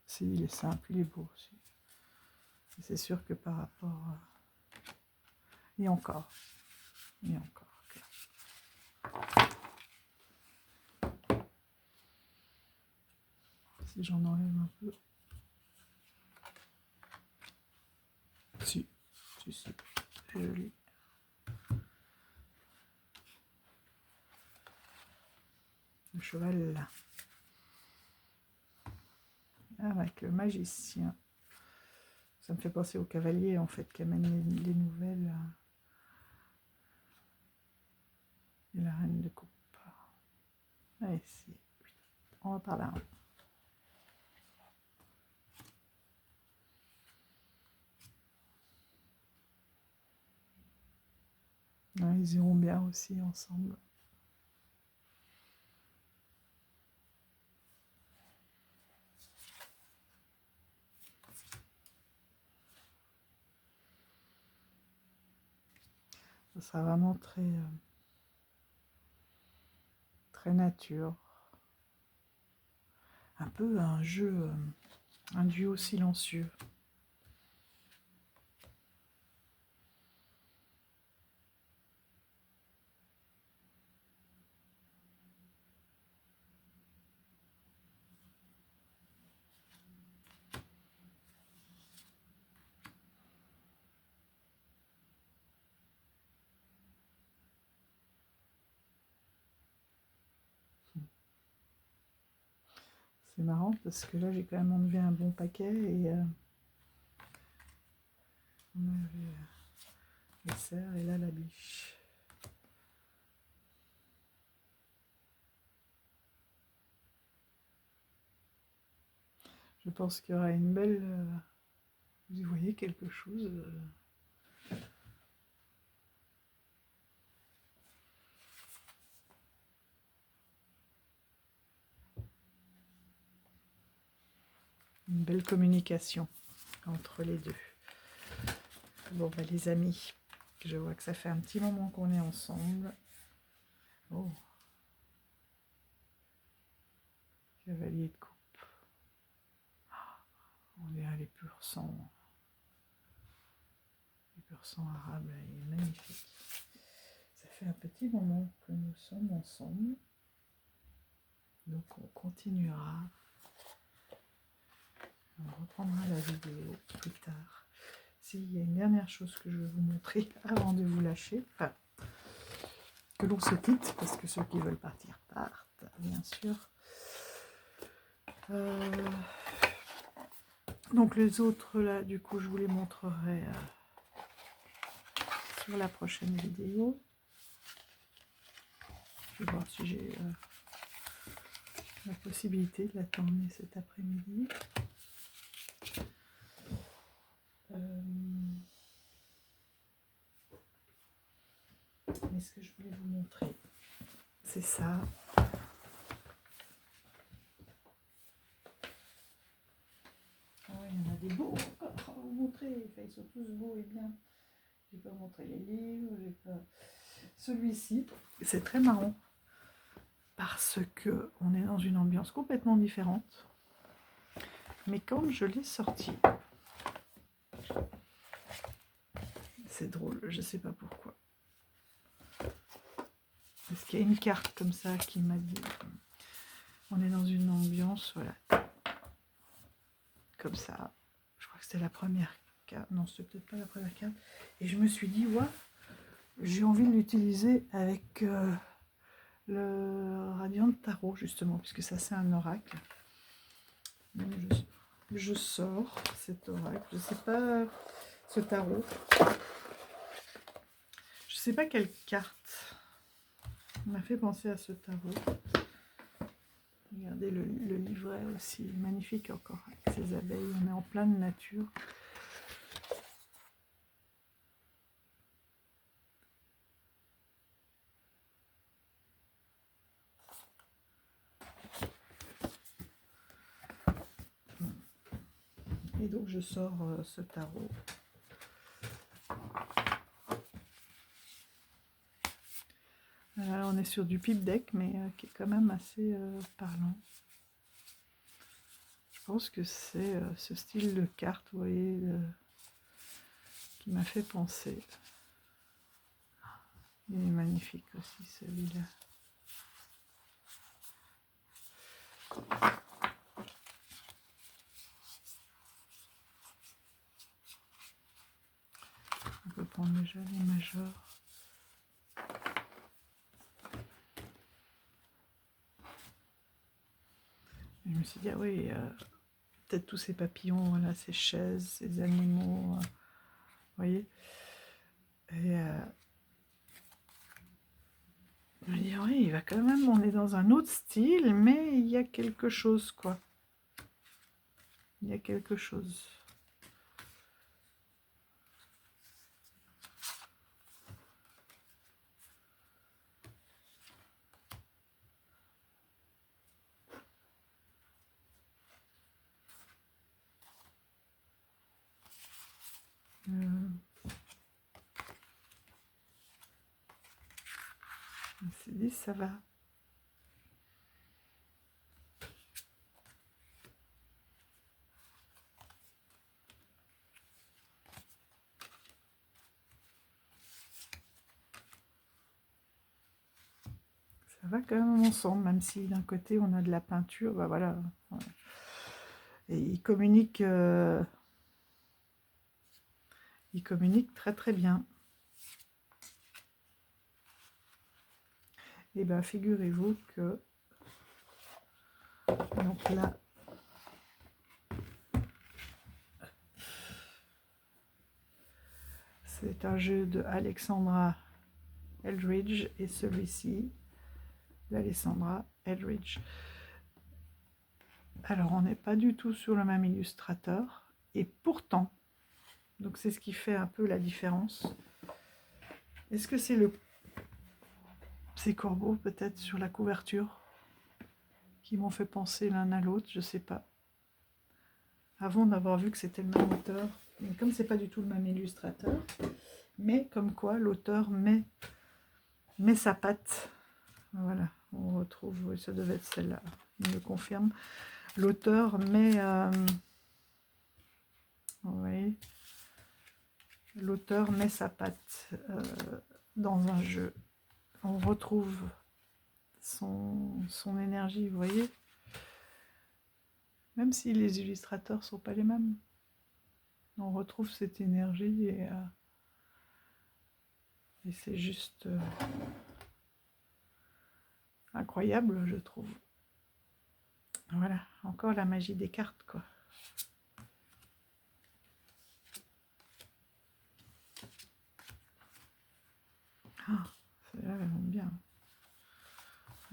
Si, il est simple, il est beau aussi. C'est sûr que par rapport... Et encore. Et encore. Si j'en enlève un peu. Si. C'est joli. Le cheval là. Avec le magicien. Ça me fait penser au cavalier en fait qui amène les nouvelles. Et la reine de coupe. Allez, si. On va par là. Ouais, ils iront bien aussi ensemble. Ça sera vraiment très nature. Un peu un jeu, un duo silencieux. C'est marrant parce que là j'ai quand même enlevé un bon paquet et on avait le cerf et là la biche. Je pense qu'il y aura une belle... vous y voyez quelque chose une belle communication entre les deux. Bon, bah, les amis, Je vois que ça fait un petit moment qu'on est ensemble. Oh, cavalier de coupe. On est à les pur sang arabe, il est magnifique. Ça fait un petit moment que nous sommes ensemble. Donc on continuera. On reprendra la vidéo plus tard. S'il y a une dernière chose que je vais vous montrer avant de vous lâcher, enfin, que l'on se quitte, parce que ceux qui veulent partir partent, bien sûr. Donc les autres, là, du coup, je vous les montrerai sur la prochaine vidéo. Je vais voir si j'ai la possibilité de la tourner cet après-midi. Mais ce que je voulais vous montrer, c'est ça. Ah oui, il y en a des beaux encore à vous montrer. Enfin, ils sont tous beaux et bien. Je n'ai pas montré les livres, j'ai pas... Celui-ci, c'est très marrant parce que on est dans une ambiance complètement différente. Mais quand je l'ai sorti, c'est drôle, je sais pas pourquoi. Parce qu'il y a une carte comme ça qui m'a dit, on est dans une ambiance, voilà, comme ça. Je crois que c'était la première carte, non, c'était peut-être pas la première carte. Et je me suis dit, ouais, j'ai envie de l'utiliser avec le Radiant Tarot, justement, puisque ça c'est un oracle. Donc, je sors cet oracle, je sais pas, ce tarot. Je sais pas quelle carte m'a fait penser à ce tarot. Regardez le livret aussi, magnifique encore, avec ces abeilles, on est en pleine nature. Et donc je sors ce tarot. Là, on est sur du pipe deck, mais qui est quand même assez parlant. Je pense que c'est ce style de carte, vous voyez, qui m'a fait penser. Il est magnifique aussi celui-là. On peut prendre déjà les majors. Et je me suis dit, ah oui, peut-être tous ces papillons, voilà, ces chaises, ces animaux, vous voyez. Et je me dis, oui, il va quand même, on est dans un autre style, mais il y a quelque chose, quoi. Il y a quelque chose. Je me suis dit, ça va. Ça va quand même ensemble, même si d'un côté on a de la peinture, bah voilà. Et il communique très très bien. Et bien figurez-vous que donc là, c'est un jeu de Alexandra Eldridge et celui-ci d'Alexandra Eldridge. Alors on n'est pas du tout sur le même illustrateur et pourtant, donc c'est ce qui fait un peu la différence. Est-ce que c'est ces corbeaux peut-être sur la couverture qui m'ont fait penser l'un à l'autre, je sais pas. Avant d'avoir vu que c'était le même auteur, mais comme c'est pas du tout le même illustrateur, Mais comme quoi, l'auteur met sa patte. Voilà, on retrouve, oui, ça devait être celle-là, il me confirme. L'auteur met, oui, l'auteur met sa patte dans un jeu. On retrouve son énergie, vous voyez, même si les illustrateurs ne sont pas les mêmes. On retrouve cette énergie et c'est juste incroyable, je trouve. Voilà, encore la magie des cartes, quoi. Ah, celle-là, elle monte bien.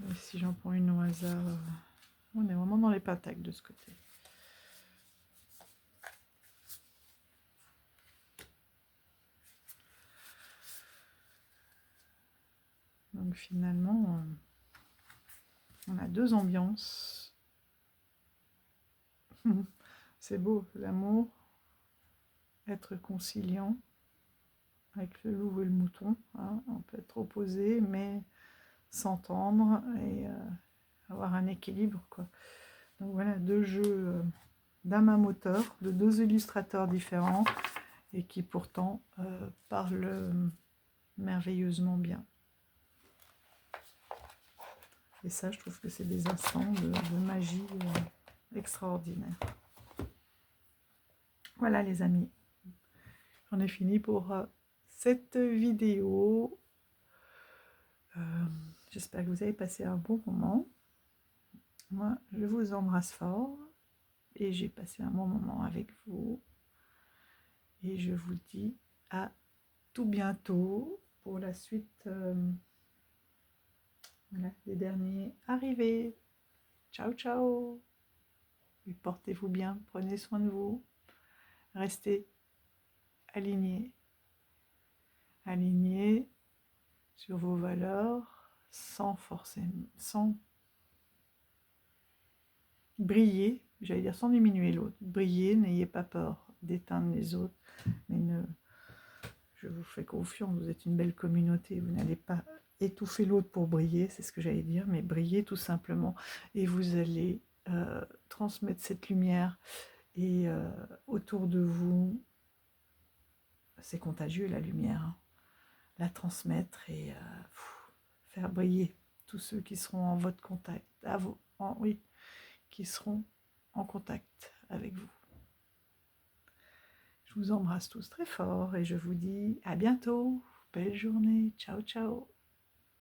Et si j'en prends une au hasard, on est vraiment dans les pentacles de ce côté. Donc finalement, on a deux ambiances. C'est beau, l'amour, être conciliant avec le loup et le mouton. Hein, on peut être opposé, mais s'entendre et avoir un équilibre, quoi. Donc voilà, deux jeux d'un même auteur, de deux illustrateurs différents, et qui pourtant parlent merveilleusement bien. Et ça, je trouve que c'est des instants de magie extraordinaire. Voilà les amis, j'en ai fini pour cette vidéo. J'espère que vous avez passé un bon moment. Moi, je vous embrasse fort et j'ai passé un bon moment avec vous. Et je vous dis à tout bientôt pour la suite voilà, des derniers arrivés. Ciao, ciao. Et portez-vous bien, prenez soin de vous. Restez alignés. Alignés sur vos valeurs sans briller, j'allais dire sans diminuer l'autre. Briller, n'ayez pas peur d'éteindre les autres, mais je vous fais confiance, vous êtes une belle communauté, vous n'allez pas étouffer l'autre pour briller, c'est ce que j'allais dire, mais briller tout simplement, et vous allez transmettre cette lumière, et autour de vous, c'est contagieux la lumière, hein. La transmettre et faire briller tous ceux qui seront en votre contact, oui, qui seront en contact avec vous. Je vous embrasse tous très fort et je vous dis à bientôt. Belle journée. Ciao, ciao.